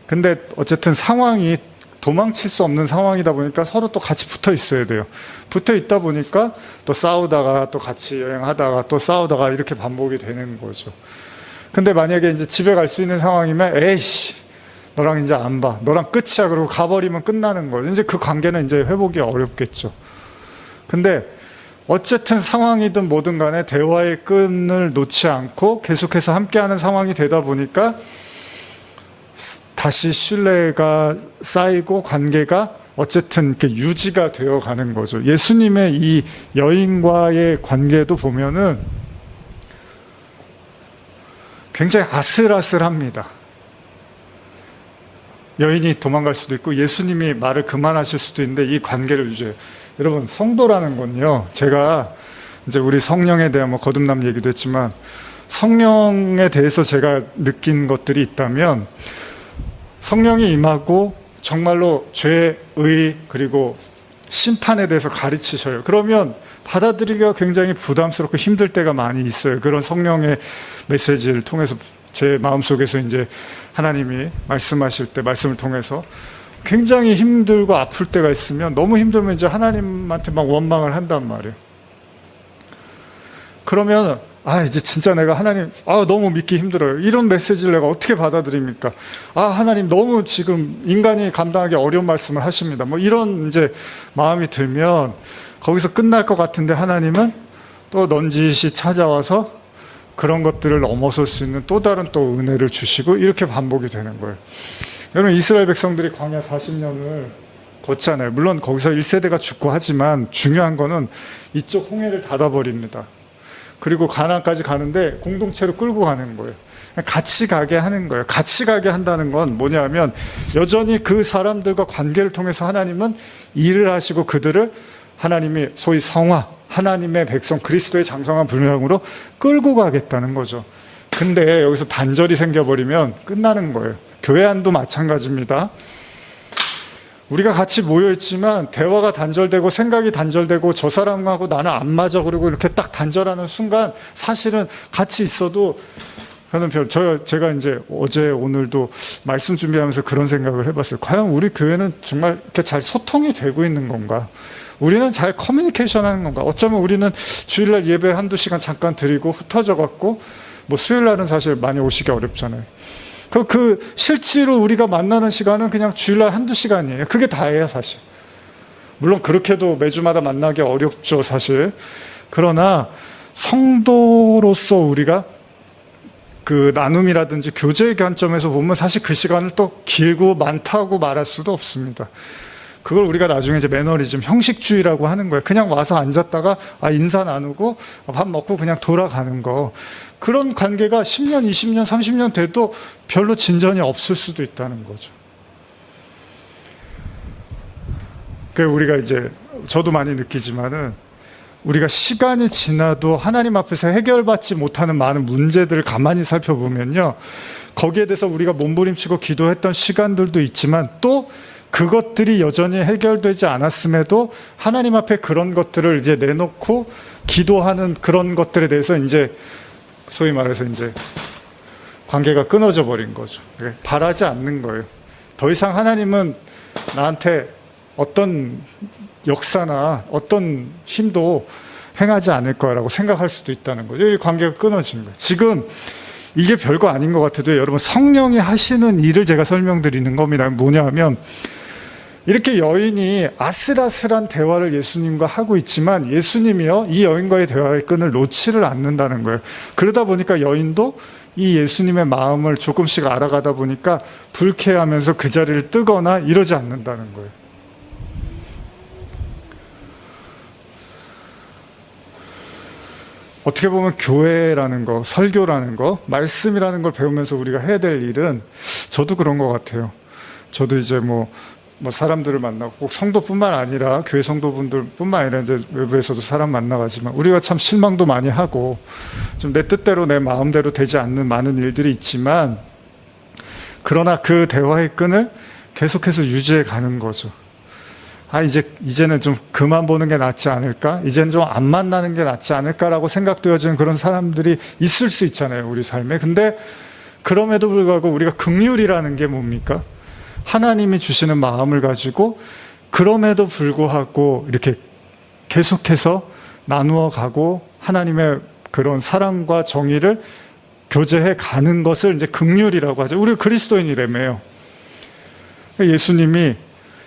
근데 어쨌든 상황이 도망칠 수 없는 상황이다 보니까 서로 또 같이 붙어 있어야 돼요. 붙어 있다 보니까 또 싸우다가 또 같이 여행하다가 또 싸우다가 이렇게 반복이 되는 거죠. 근데 만약에 이제 집에 갈 수 있는 상황이면 에이씨, 너랑 이제 안 봐. 너랑 끝이야. 그러고 가버리면 끝나는 거예요. 이제 그 관계는 이제 회복이 어렵겠죠. 근데 어쨌든 상황이든 뭐든 간에 대화의 끈을 놓지 않고 계속해서 함께하는 상황이 되다 보니까 다시 신뢰가 쌓이고 관계가 어쨌든 이렇게 유지가 되어 가는 거죠. 예수님의 이 여인과의 관계도 보면은 굉장히 아슬아슬합니다. 여인이 도망갈 수도 있고 예수님이 말을 그만하실 수도 있는데 이 관계를 유지해요. 여러분, 성도라는 건요, 제가 이제 우리 성령에 대한 뭐 거듭남 얘기도 했지만, 성령에 대해서 제가 느낀 것들이 있다면, 성령이 임하고 정말로 죄의 그리고 심판에 대해서 가르치셔요. 그러면 받아들이기가 굉장히 부담스럽고 힘들 때가 많이 있어요. 그런 성령의 메시지를 통해서 제 마음속에서 이제 하나님이 말씀하실 때, 말씀을 통해서 굉장히 힘들고 아플 때가 있으면, 너무 힘들면 이제 하나님한테 막 원망을 한단 말이에요. 그러면 이제 진짜 내가 하나님 너무 믿기 힘들어요. 이런 메시지를 내가 어떻게 받아들입니까? 하나님 너무 지금 인간이 감당하기 어려운 말씀을 하십니다. 뭐 이런 이제 마음이 들면 거기서 끝날 것 같은데, 하나님은 또 넌지시 찾아와서 그런 것들을 넘어설 수 있는 또 다른 또 은혜를 주시고, 이렇게 반복이 되는 거예요. 여러분, 이스라엘 백성들이 광야 40년을 걷잖아요. 물론 거기서 1세대가 죽고 하지만 중요한 거는 이쪽 홍해를 닫아버립니다. 그리고 가나안까지 가는데 공동체로 끌고 가는 거예요. 같이 가게 하는 거예요. 같이 가게 한다는 건 뭐냐면, 여전히 그 사람들과 관계를 통해서 하나님은 일을 하시고 그들을 하나님이 소위 성화, 하나님의 백성, 그리스도의 장성한 분량으로 끌고 가겠다는 거죠. 근데 여기서 단절이 생겨버리면 끝나는 거예요. 교회 안도 마찬가지입니다. 우리가 같이 모여있지만 대화가 단절되고 생각이 단절되고 저 사람하고 나는 안 맞아, 그리고 이렇게 딱 단절하는 순간 사실은 같이 있어도, 제가 이제 어제 오늘도 말씀 준비하면서 그런 생각을 해봤어요. 과연 우리 교회는 정말 이렇게 잘 소통이 되고 있는 건가? 우리는 잘 커뮤니케이션 하는 건가? 어쩌면 우리는 주일날 예배 한두 시간 잠깐 드리고 흩어져 갖고, 뭐 수요일날은 사실 많이 오시기 어렵잖아요. 그 실제로 우리가 만나는 시간은 그냥 주일날 한두 시간이에요. 그게 다예요, 사실. 물론 그렇게도 매주마다 만나기 어렵죠, 사실. 그러나 성도로서 우리가 그 나눔이라든지 교제의 관점에서 보면 사실 그 시간을 또 길고 많다고 말할 수도 없습니다. 그걸 우리가 나중에 이제 매너리즘, 형식주의라고 하는 거예요. 그냥 와서 앉았다가 인사 나누고 밥 먹고 그냥 돌아가는 거. 그런 관계가 10년, 20년, 30년 돼도 별로 진전이 없을 수도 있다는 거죠. 우리가 이제, 저도 많이 느끼지만은, 우리가 시간이 지나도 하나님 앞에서 해결받지 못하는 많은 문제들을 가만히 살펴보면요, 거기에 대해서 우리가 몸부림치고 기도했던 시간들도 있지만, 또 그것들이 여전히 해결되지 않았음에도 하나님 앞에 그런 것들을 이제 내놓고 기도하는 그런 것들에 대해서 이제 소위 말해서 이제 관계가 끊어져 버린 거죠. 바라지 않는 거예요. 더 이상 하나님은 나한테 어떤 역사나 어떤 힘도 행하지 않을 거라고 생각할 수도 있다는 거죠. 이 관계가 끊어진 거예요. 지금 이게 별거 아닌 것 같아도 여러분, 성령이 하시는 일을 제가 설명드리는 겁니다. 뭐냐 하면, 이렇게 여인이 아슬아슬한 대화를 예수님과 하고 있지만 예수님이요, 이 여인과의 대화의 끈을 놓지를 않는다는 거예요. 그러다 보니까 여인도 이 예수님의 마음을 조금씩 알아가다 보니까 불쾌하면서 그 자리를 뜨거나 이러지 않는다는 거예요. 어떻게 보면 교회라는 거, 설교라는 거, 말씀이라는 걸 배우면서 우리가 해야 될 일은, 저도 그런 것 같아요. 저도 이제 뭐 사람들을 만나고, 꼭 성도뿐만 아니라 교회 성도분들뿐만 아니라 이제 외부에서도 사람 만나가지만, 우리가 참 실망도 많이 하고 좀 내 뜻대로 내 마음대로 되지 않는 많은 일들이 있지만, 그러나 그 대화의 끈을 계속해서 유지해 가는 거죠. 이제는 좀 그만 보는 게 낫지 않을까? 이제는 좀 안 만나는 게 낫지 않을까라고 생각되어지는 그런 사람들이 있을 수 있잖아요, 우리 삶에. 근데 그럼에도 불구하고 우리가 긍휼이라는 게 뭡니까? 하나님이 주시는 마음을 가지고 그럼에도 불구하고 이렇게 계속해서 나누어 가고 하나님의 그런 사랑과 정의를 교제해 가는 것을 이제 긍휼이라고 하죠. 우리가 그리스도인이라며요. 예수님이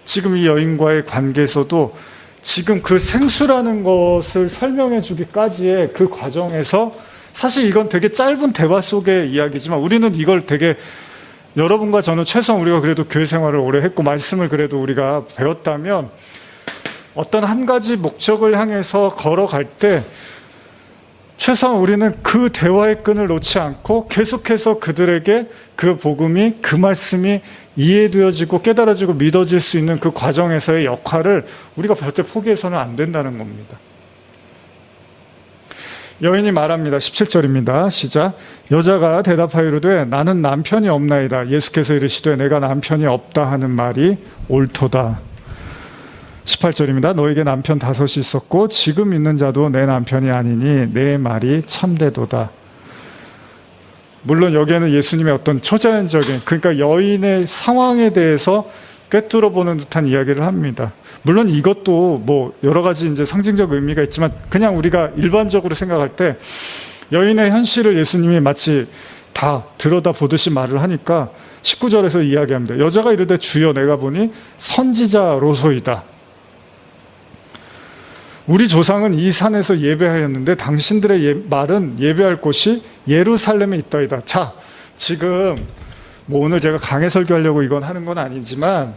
지금 이 여인과의 관계에서도 지금 그 생수라는 것을 설명해 주기까지의 그 과정에서, 사실 이건 되게 짧은 대화 속의 이야기지만 우리는 이걸 되게, 여러분과 저는 최소한 우리가 그래도 교회 생활을 오래 했고 말씀을 그래도 우리가 배웠다면, 어떤 한 가지 목적을 향해서 걸어갈 때 최소한 우리는 그 대화의 끈을 놓지 않고 계속해서 그들에게 그 복음이, 그 말씀이 이해되어지고 깨달아지고 믿어질 수 있는 그 과정에서의 역할을 우리가 절대 포기해서는 안 된다는 겁니다. 여인이 말합니다. 17절입니다. 시작. 여자가 대답하여 이르되 나는 남편이 없나이다. 예수께서 이르시되 내가 남편이 없다 하는 말이 옳도다. 18절입니다. 너에게 남편 5이 있었고 지금 있는 자도 내 남편이 아니니 내 말이 참되도다. 물론 여기에는 예수님의 어떤 초자연적인, 그러니까 여인의 상황에 대해서 꿰뚫어 보는 듯한 이야기를 합니다. 물론 이것도 뭐 여러 가지 이제 상징적 의미가 있지만 그냥 우리가 일반적으로 생각할 때 여인의 현실을 예수님이 마치 다 들여다보듯이 말을 하니까 19절에서 이야기합니다. 여자가 이르되 주여 내가 보니 선지자로소이다. 우리 조상은 이 산에서 예배하였는데 당신들의 말은 예배할 곳이 예루살렘에 있다이다. 자, 지금 뭐 오늘 제가 강해 설교하려고 이건 하는 건 아니지만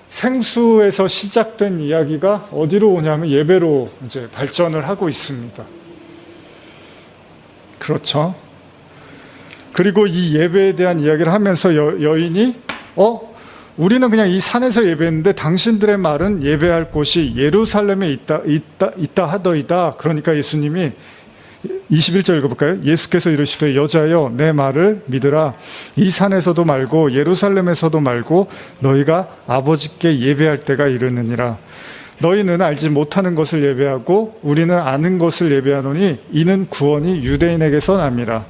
생수에서 시작된 이야기가 어디로 오냐면 예배로 이제 발전을 하고 있습니다. 그렇죠? 그리고 이 예배에 대한 이야기를 하면서 여인이 우리는 그냥 이 산에서 예배했는데 당신들의 말은 예배할 곳이 예루살렘에 있다 하더이다. 그러니까 예수님이 21절 읽어볼까요? 예수께서 이르시되 여자여 내 말을 믿으라. 이 산에서도 말고 예루살렘에서도 말고 너희가 아버지께 예배할 때가 이르느니라. 너희는 알지 못하는 것을 예배하고 우리는 아는 것을 예배하노니 이는 구원이 유대인에게서 남이라.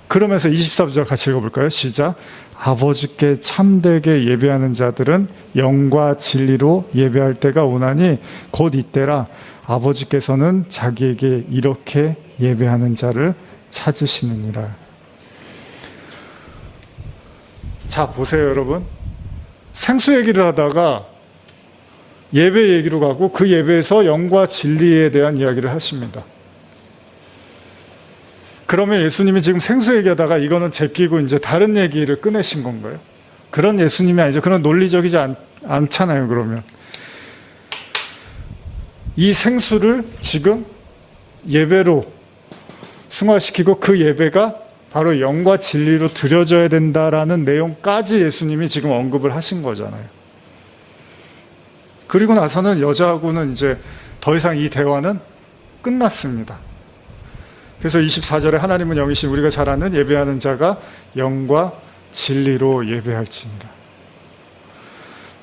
그러면서 24절 같이 읽어볼까요? 시작. 아버지께 참되게 예배하는 자들은 영과 진리로 예배할 때가 오나니 곧 이때라. 아버지께서는 자기에게 이렇게 예배하는 자를 찾으시느니라. 자, 보세요, 여러분. 생수 얘기를 하다가 예배 얘기로 가고 그 예배에서 영과 진리에 대한 이야기를 하십니다. 그러면 예수님이 지금 생수 얘기하다가 이거는 제끼고 이제 다른 얘기를 꺼내신 건가요? 그런 예수님이 아니죠. 그런 논리적이지 않잖아요, 그러면. 이 생수를 지금 예배로 승화시키고 그 예배가 바로 영과 진리로 드려져야 된다라는 내용까지 예수님이 지금 언급을 하신 거잖아요. 그리고 나서는 여자하고는 이제 더 이상 이 대화는 끝났습니다. 그래서 24절에 하나님은 영이신 우리가 잘 아는 예배하는 자가 영과 진리로 예배할지니라.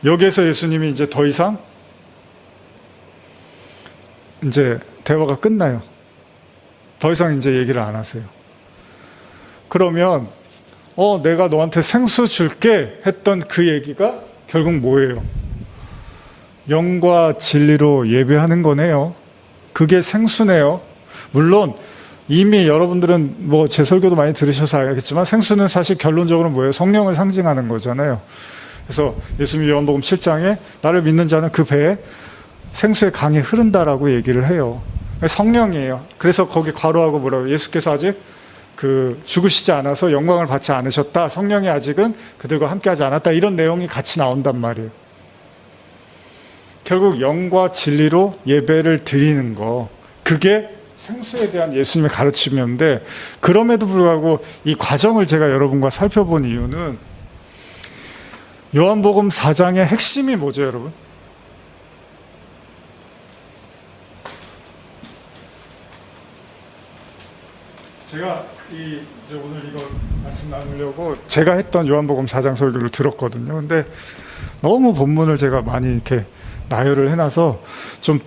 여기에서 예수님이 이제 더 이상 이제 대화가 끝나요. 더 이상 이제 얘기를 안 하세요. 그러면 내가 너한테 생수 줄게 했던 그 얘기가 결국 뭐예요? 영과 진리로 예배하는 거네요. 그게 생수네요. 물론 이미 여러분들은 뭐 제 설교도 많이 들으셔서 알겠지만 생수는 사실 결론적으로 뭐예요? 성령을 상징하는 거잖아요. 그래서 예수님이 요한복음 7장에 나를 믿는 자는 그 배에 생수의 강이 흐른다라고 얘기를 해요. 성령이에요. 그래서 거기 괄호하고 뭐라고 예수께서 아직 죽으시지 않아서 영광을 받지 않으셨다. 성령이 아직은 그들과 함께하지 않았다. 이런 내용이 같이 나온단 말이에요. 결국 영과 진리로 예배를 드리는 거, 그게 생수에 대한 예수님의 가르침이었는데, 그럼에도 불구하고 이 과정을 제가 여러분과 살펴본 이유는 요한복음 4장의 핵심이 뭐죠, 여러분? 제가 이제 오늘 이거 말씀 나누려고 제가 했던 요한복음 4장 설교를 들었거든요. 근데 너무 본문을 제가 많이 이렇게 나열을 해놔서 좀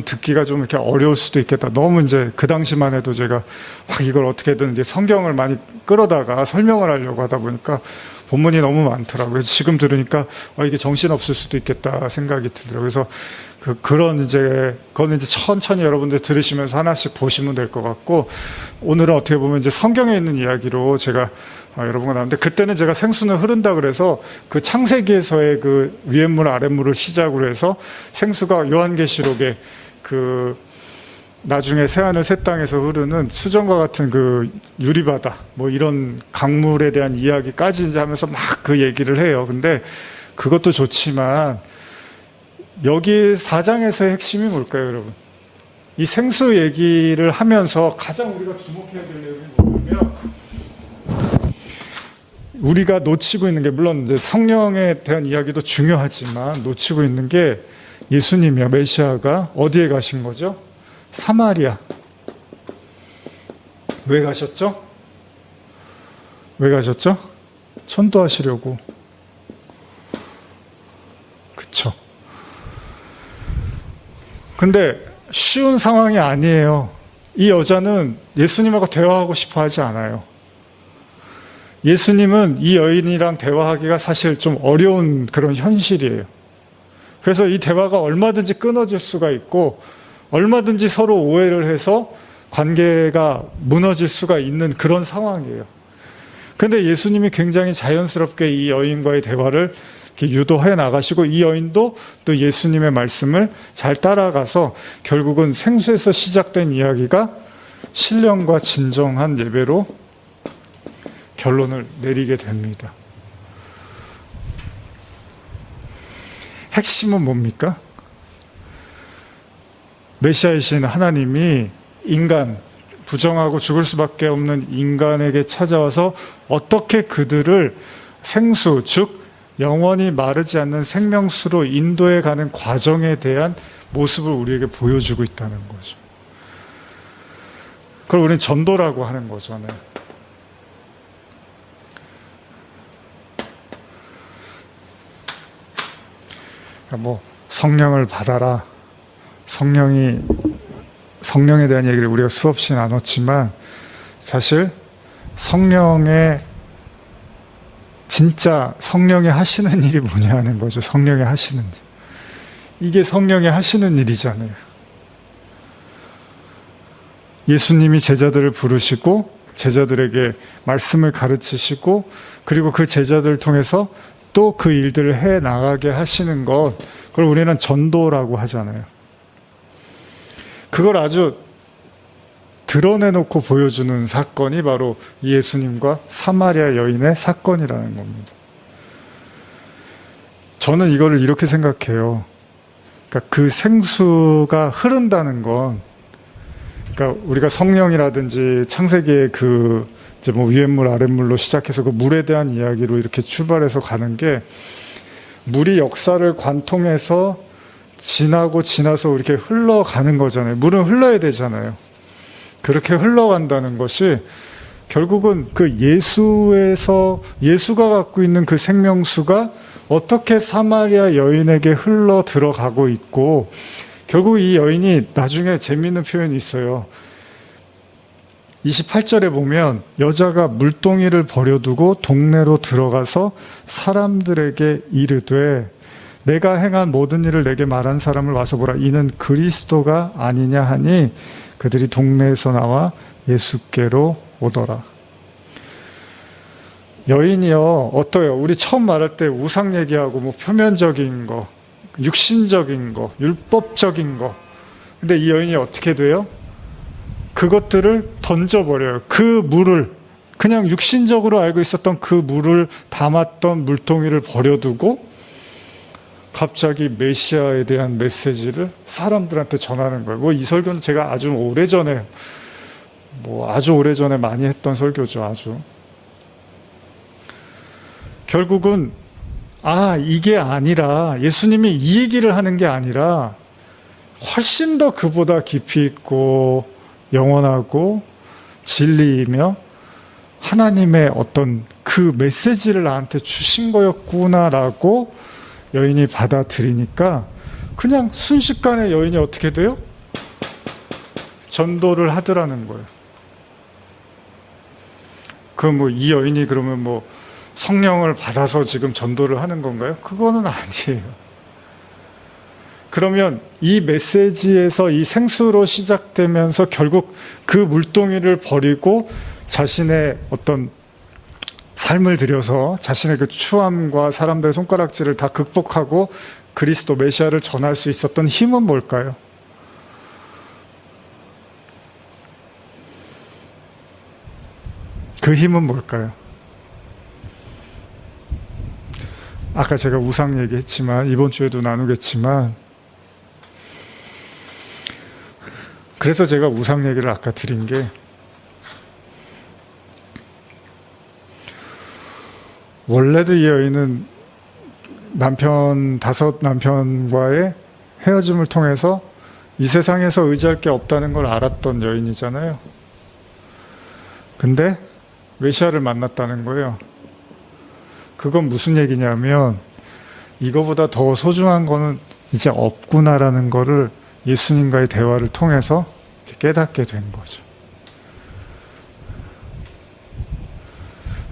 듣기가 좀 이렇게 어려울 수도 있겠다. 너무 이제 그 당시만 해도 제가 막 이걸 어떻게든 이제 성경을 많이 끌어다가 설명을 하려고 하다 보니까 본문이 너무 많더라고요. 그래서 지금 들으니까 이게 정신없을 수도 있겠다 생각이 들더라고요. 그래서 그건 이제 천천히 여러분들 들으시면서 하나씩 보시면 될 것 같고, 오늘은 어떻게 보면 이제 성경에 있는 이야기로 제가 여러분과 나왔는데, 그때는 제가 생수는 흐른다 그래서 그 창세기에서의 그 위에물 아랫물을 시작으로 해서 생수가 요한계시록에 나중에 새하늘 새 땅에서 흐르는 수정과 같은 그 유리바다 뭐 이런 강물에 대한 이야기까지 이제 하면서 막 그 얘기를 해요. 근데 그것도 좋지만 여기 4장에서의 핵심이 뭘까요, 여러분? 이 생수 얘기를 하면서 가장 우리가 주목해야 될 내용이 뭐냐면, 우리가 놓치고 있는 게, 물론 이제 성령에 대한 이야기도 중요하지만 놓치고 있는 게, 예수님이요, 메시아가 어디에 가신 거죠? 사마리아. 왜 가셨죠? 왜 가셨죠? 전도하시려고. 그쵸. 근데 쉬운 상황이 아니에요. 이 여자는 예수님하고 대화하고 싶어 하지 않아요. 예수님은 이 여인이랑 대화하기가 사실 좀 어려운 그런 현실이에요. 그래서 이 대화가 얼마든지 끊어질 수가 있고, 얼마든지 서로 오해를 해서 관계가 무너질 수가 있는 그런 상황이에요. 근데 예수님이 굉장히 자연스럽게 이 여인과의 대화를 유도해 나가시고, 이 여인도 또 예수님의 말씀을 잘 따라가서 결국은 생수에서 시작된 이야기가 신령과 진정한 예배로 결론을 내리게 됩니다. 핵심은 뭡니까? 메시아이신 하나님이 인간, 부정하고 죽을 수밖에 없는 인간에게 찾아와서 어떻게 그들을 생수, 즉 영원히 마르지 않는 생명수로 인도해 가는 과정에 대한 모습을 우리에게 보여주고 있다는 거죠. 그걸 우리는 전도라고 하는 거잖아요. 뭐 성령을 받아라, 성령에 대한 얘기를 우리가 수없이 나눴지만, 사실 진짜 성령이 하시는 일이 뭐냐 하는 거죠. 성령이 하시는 일. 이게 성령이 하시는 일이잖아요. 예수님이 제자들을 부르시고 제자들에게 말씀을 가르치시고, 그리고 그 제자들을 통해서 또 그 일들을 해 나가게 하시는 것, 그걸 우리는 전도라고 하잖아요. 그걸 아주 드러내놓고 보여주는 사건이 바로 예수님과 사마리아 여인의 사건이라는 겁니다. 저는 이거를 이렇게 생각해요. 그러니까 그 생수가 흐른다는 건, 그러니까 우리가 성령이라든지 창세기의 이제 뭐 위에물 아랫물로 시작해서 그 물에 대한 이야기로 이렇게 출발해서 가는 게, 물이 역사를 관통해서 지나서 이렇게 흘러가는 거잖아요. 물은 흘러야 되잖아요. 그렇게 흘러간다는 것이 결국은 그 예수가 갖고 있는 그 생명수가 어떻게 사마리아 여인에게 흘러 들어가고 있고, 결국 이 여인이 나중에 재미있는 표현이 있어요. 28절에 보면 여자가 물동이를 버려두고 동네로 들어가서 사람들에게 이르되, 내가 행한 모든 일을 내게 말한 사람을 와서 보라. 이는 그리스도가 아니냐 하니 그들이 동네에서 나와 예수께로 오더라. 여인이요, 어떠요? 우리 처음 말할 때 우상 얘기하고 뭐 표면적인 거, 육신적인 거, 율법적인 거. 근데 이 여인이 어떻게 돼요? 그것들을 던져버려요. 그 물을, 그냥 육신적으로 알고 있었던 그 물을 담았던 물동이를 버려두고 갑자기 메시아에 대한 메시지를 사람들한테 전하는 거예요. 뭐 이 설교는 제가 아주 오래전에 많이 했던 설교죠. 아주. 결국은 이게 아니라, 예수님이 이 얘기를 하는 게 아니라 훨씬 더 그보다 깊이 있고 영원하고 진리이며 하나님의 어떤 그 메시지를 나한테 주신 거였구나라고 여인이 받아들이니까, 그냥 순식간에 여인이 어떻게 돼요? 전도를 하더라는 거예요. 이 여인이 그러면 성령을 받아서 지금 전도를 하는 건가요? 그거는 아니에요. 그러면 이 메시지에서 이 생수로 시작되면서 결국 그 물동이를 버리고 자신의 어떤 삶을 들여서 자신의 그 추함과 사람들의 손가락질을 다 극복하고 그리스도 메시아를 전할 수 있었던 힘은 뭘까요? 그 힘은 뭘까요? 아까 제가 우상 얘기했지만, 이번 주에도 나누겠지만, 그래서 제가 우상 얘기를 아까 드린 게, 원래도 이 여인은 다섯 남편과의 헤어짐을 통해서 이 세상에서 의지할 게 없다는 걸 알았던 여인이잖아요. 근데 메시아를 만났다는 거예요. 그건 무슨 얘기냐면, 이거보다 더 소중한 거는 이제 없구나라는 거를 예수님과의 대화를 통해서 이제 깨닫게 된 거죠.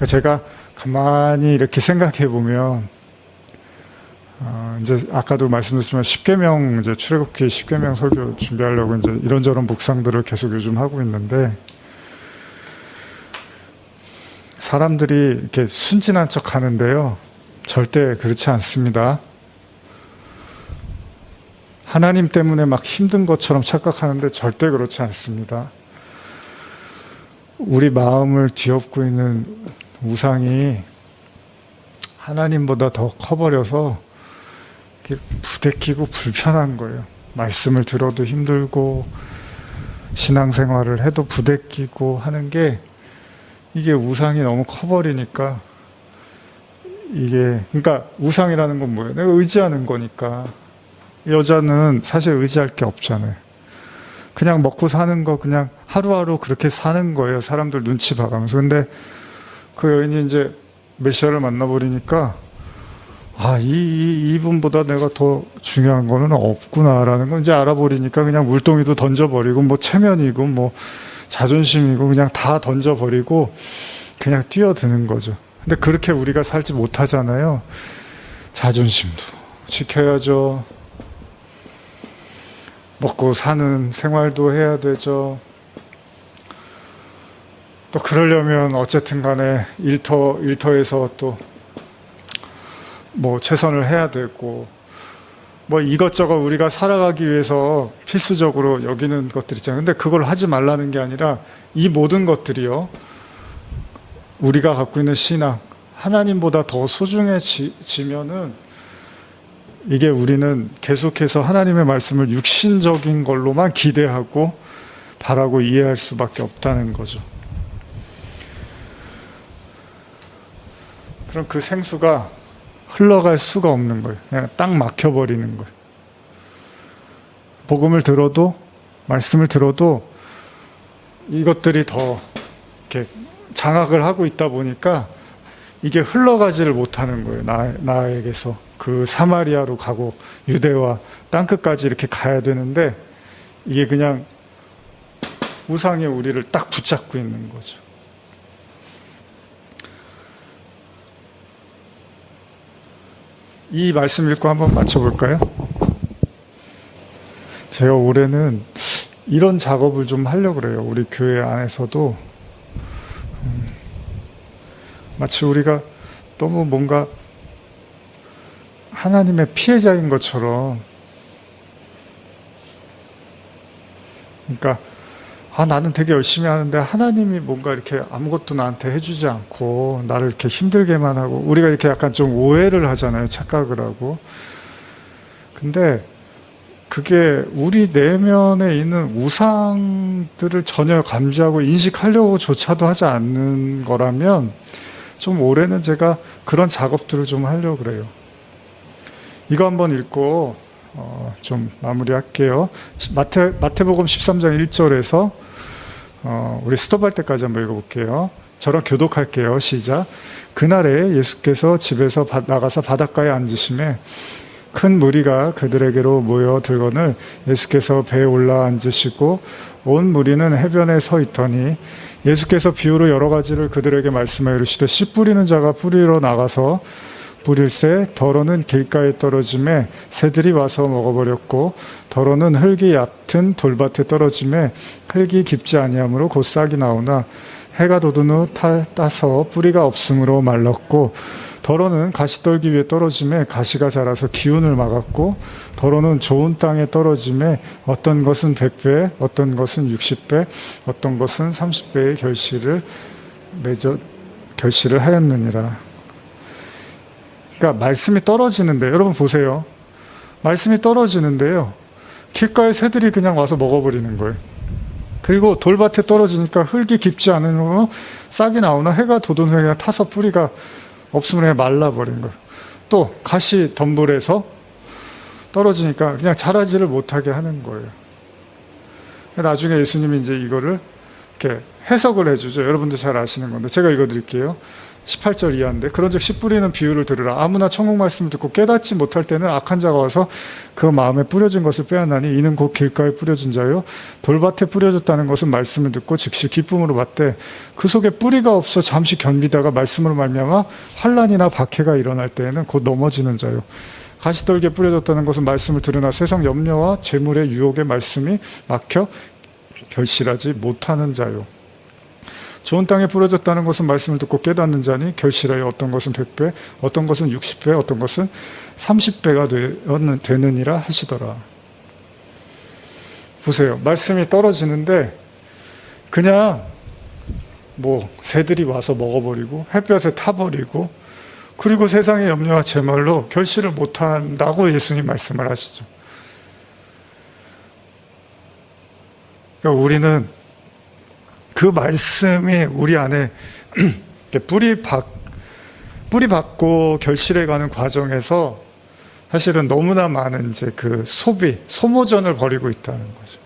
제가 가만히 이렇게 생각해 보면, 이제 아까도 말씀드렸지만 십계명, 이제 출애굽기 십계명 설교 준비하려고 이제 이런저런 묵상들을 계속 요즘 하고 있는데, 사람들이 이렇게 순진한 척 하는데요, 절대 그렇지 않습니다. 하나님 때문에 막 힘든 것처럼 착각하는데 절대 그렇지 않습니다. 우리 마음을 뒤엎고 있는 우상이 하나님보다 더 커버려서 부대끼고 불편한 거예요. 말씀을 들어도 힘들고 신앙생활을 해도 부대끼고 하는 게, 이게 우상이 너무 커버리니까, 그러니까 우상이라는 건 뭐예요? 내가 의지하는 거니까. 여자는 사실 의지할 게 없잖아요. 그냥 먹고 사는 거, 그냥 하루하루 그렇게 사는 거예요. 사람들 눈치 봐가면서. 근데 그 여인이 이제 메시아를 만나버리니까, 이분보다 내가 더 중요한 거는 없구나라는 건 이제 알아버리니까, 그냥 물동이도 던져버리고, 뭐 체면이고, 뭐 자존심이고, 그냥 다 던져버리고, 그냥 뛰어드는 거죠. 근데 그렇게 우리가 살지 못하잖아요. 자존심도 지켜야죠. 먹고 사는 생활도 해야 되죠. 또 그러려면 어쨌든 간에 일터에서 또 뭐 최선을 해야 되고, 뭐 이것저것 우리가 살아가기 위해서 필수적으로 여기는 것들 있잖아요. 근데 그걸 하지 말라는 게 아니라, 이 모든 것들이요, 우리가 갖고 있는 신앙, 하나님보다 더 소중해지면은, 이게 우리는 계속해서 하나님의 말씀을 육신적인 걸로만 기대하고 바라고 이해할 수밖에 없다는 거죠. 그럼 그 생수가 흘러갈 수가 없는 거예요. 그냥 딱 막혀버리는 거예요. 복음을 들어도, 말씀을 들어도 이것들이 더 이렇게 장악을 하고 있다 보니까 이게 흘러가지를 못하는 거예요. 나에게서 그 사마리아로 가고 유대와 땅끝까지 이렇게 가야 되는데, 이게 그냥 우상이 우리를 딱 붙잡고 있는 거죠. 이 말씀 읽고 한번 맞춰볼까요? 제가 올해는 이런 작업을 좀 하려고 그래요. 우리 교회 안에서도 마치 우리가 너무 뭔가 하나님의 피해자인 것처럼, 그러니까 나는 되게 열심히 하는데 하나님이 뭔가 이렇게 아무것도 나한테 해주지 않고 나를 이렇게 힘들게만 하고, 우리가 이렇게 약간 좀 오해를 하잖아요. 착각을 하고. 근데 그게 우리 내면에 있는 우상들을 전혀 감지하고 인식하려고 조차도 하지 않는 거라면, 좀 올해는 제가 그런 작업들을 좀 하려고 그래요. 이거 한번 읽고 좀 마무리할게요. 마태복음 13장 1절에서 우리 스톱할 때까지 한번 읽어볼게요. 저랑 교독할게요. 시작. 그날에 예수께서 집에서 나가서 바닷가에 앉으심에 큰 무리가 그들에게로 모여 들거늘 예수께서 배에 올라 앉으시고 온 무리는 해변에 서 있더니 예수께서 비유로 여러 가지를 그들에게 말씀하여 이르시되, 씨 뿌리는 자가 뿌리러 나가서 뿌릴새 더러는 길가에 떨어짐에 새들이 와서 먹어버렸고, 더러는 흙이 얕은 돌밭에 떨어짐에 흙이 깊지 아니하므로 곧 싹이 나오나 해가 돋은 후 따서 뿌리가 없으므로 말랐고, 더러는 가시떨기 위에 떨어짐에 가시가 자라서 기운을 막았고, 더러는 좋은 땅에 떨어짐에 어떤 것은 100배, 어떤 것은 60배, 어떤 것은 30배의 결실을 하였느니라. 그러니까 말씀이 떨어지는데, 여러분 보세요. 말씀이 떨어지는데요, 길가에 새들이 그냥 와서 먹어버리는 거예요. 그리고 돌밭에 떨어지니까 흙이 깊지 않으므로 싹이 나오나 해가 돋은 후에 타서 뿌리가 없으므로 말라버린 거예요. 또 가시 덤불에서 떨어지니까 그냥 자라지를 못하게 하는 거예요. 나중에 예수님이 이제 이거를 이렇게 해석을 해주죠. 여러분도 잘 아시는 건데 제가 읽어드릴게요. 18절 이하인데 그런즉 씨 뿌리는 비유를 들으라. 아무나 천국 말씀을 듣고 깨닫지 못할 때는 악한 자가 와서 그 마음에 뿌려진 것을 빼앗나니 이는 곧 길가에 뿌려진 자요 돌밭에 뿌려졌다는 것은 말씀을 듣고 즉시 기쁨으로 받되 그 속에 뿌리가 없어 잠시 견비다가 말씀으로 말미암아 환난이나 박해가 일어날 때에는 곧 넘어지는 자요 가시떨기에 뿌려졌다는 것은 말씀을 들으나 세상 염려와 재물의 유혹에 말씀이 막혀 결실하지 못하는 자요 좋은 땅에 뿌려졌다는 것은 말씀을 듣고 깨닫는 자니 결실하여 어떤 것은 100배, 어떤 것은 60배, 어떤 것은 30배가 되느니라 하시더라. 보세요. 말씀이 떨어지는데 그냥 뭐 새들이 와서 먹어버리고 햇볕에 타버리고 그리고 세상의 염려와 재물로 결실을 못한다고 예수님 말씀을 하시죠. 그러니까 우리는 그 말씀이 우리 안에 뿌리 받고 결실해가는 과정에서 사실은 너무나 많은 이제 그 소모전을 벌이고 있다는 거죠.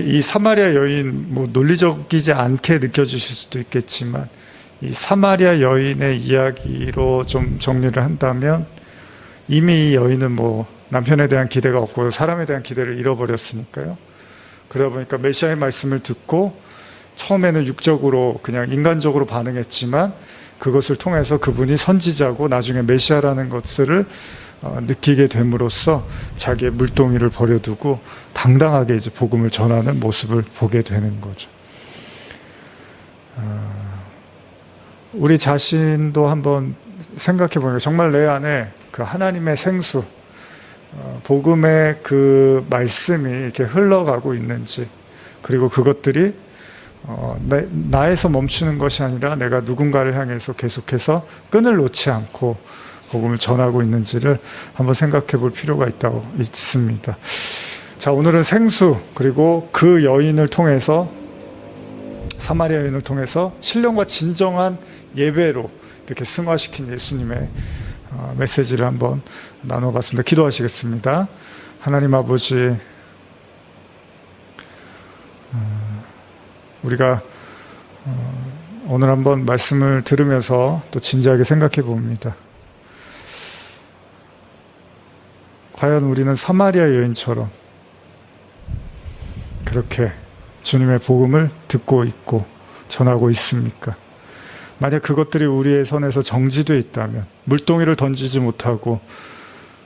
이 사마리아 여인, 뭐 논리적이지 않게 느껴지실 수도 있겠지만, 이 사마리아 여인의 이야기로 좀 정리를 한다면, 이미 이 여인은 뭐 남편에 대한 기대가 없고 사람에 대한 기대를 잃어버렸으니까요. 그러다 보니까 메시아의 말씀을 듣고 처음에는 육적으로 그냥 인간적으로 반응했지만 그것을 통해서 그분이 선지자고 나중에 메시아라는 것을 느끼게 됨으로써 자기의 물동이를 버려두고 당당하게 이제 복음을 전하는 모습을 보게 되는 거죠. 우리 자신도 한번 생각해 보니까 정말 내 안에 그 하나님의 생수, 복음의 그 말씀이 이렇게 흘러가고 있는지, 그리고 그것들이 나에서 멈추는 것이 아니라 내가 누군가를 향해서 계속해서 끈을 놓지 않고 복음을 전하고 있는지를 한번 생각해 볼 필요가 있습니다. 자, 오늘은 생수, 그리고 그 여인을 통해서, 사마리아 여인을 통해서 신령과 진정한 예배로 이렇게 승화시킨 예수님의 메시지를 한번 나눠봤습니다. 기도하시겠습니다. 하나님 아버지, 우리가 오늘 한번 말씀을 들으면서 또 진지하게 생각해 봅니다. 과연 우리는 사마리아 여인처럼 그렇게 주님의 복음을 듣고 있고 전하고 있습니까? 만약 그것들이 우리의 손에서 정지되어 있다면, 물동이를 던지지 못하고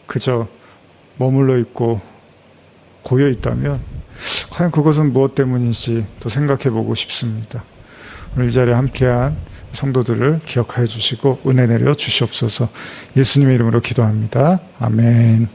그저 머물러 있고 고여 있다면 과연 그것은 무엇 때문인지 또 생각해 보고 싶습니다. 오늘 이 자리에 함께한 성도들을 기억하여 주시고 은혜 내려 주시옵소서. 예수님의 이름으로 기도합니다. 아멘.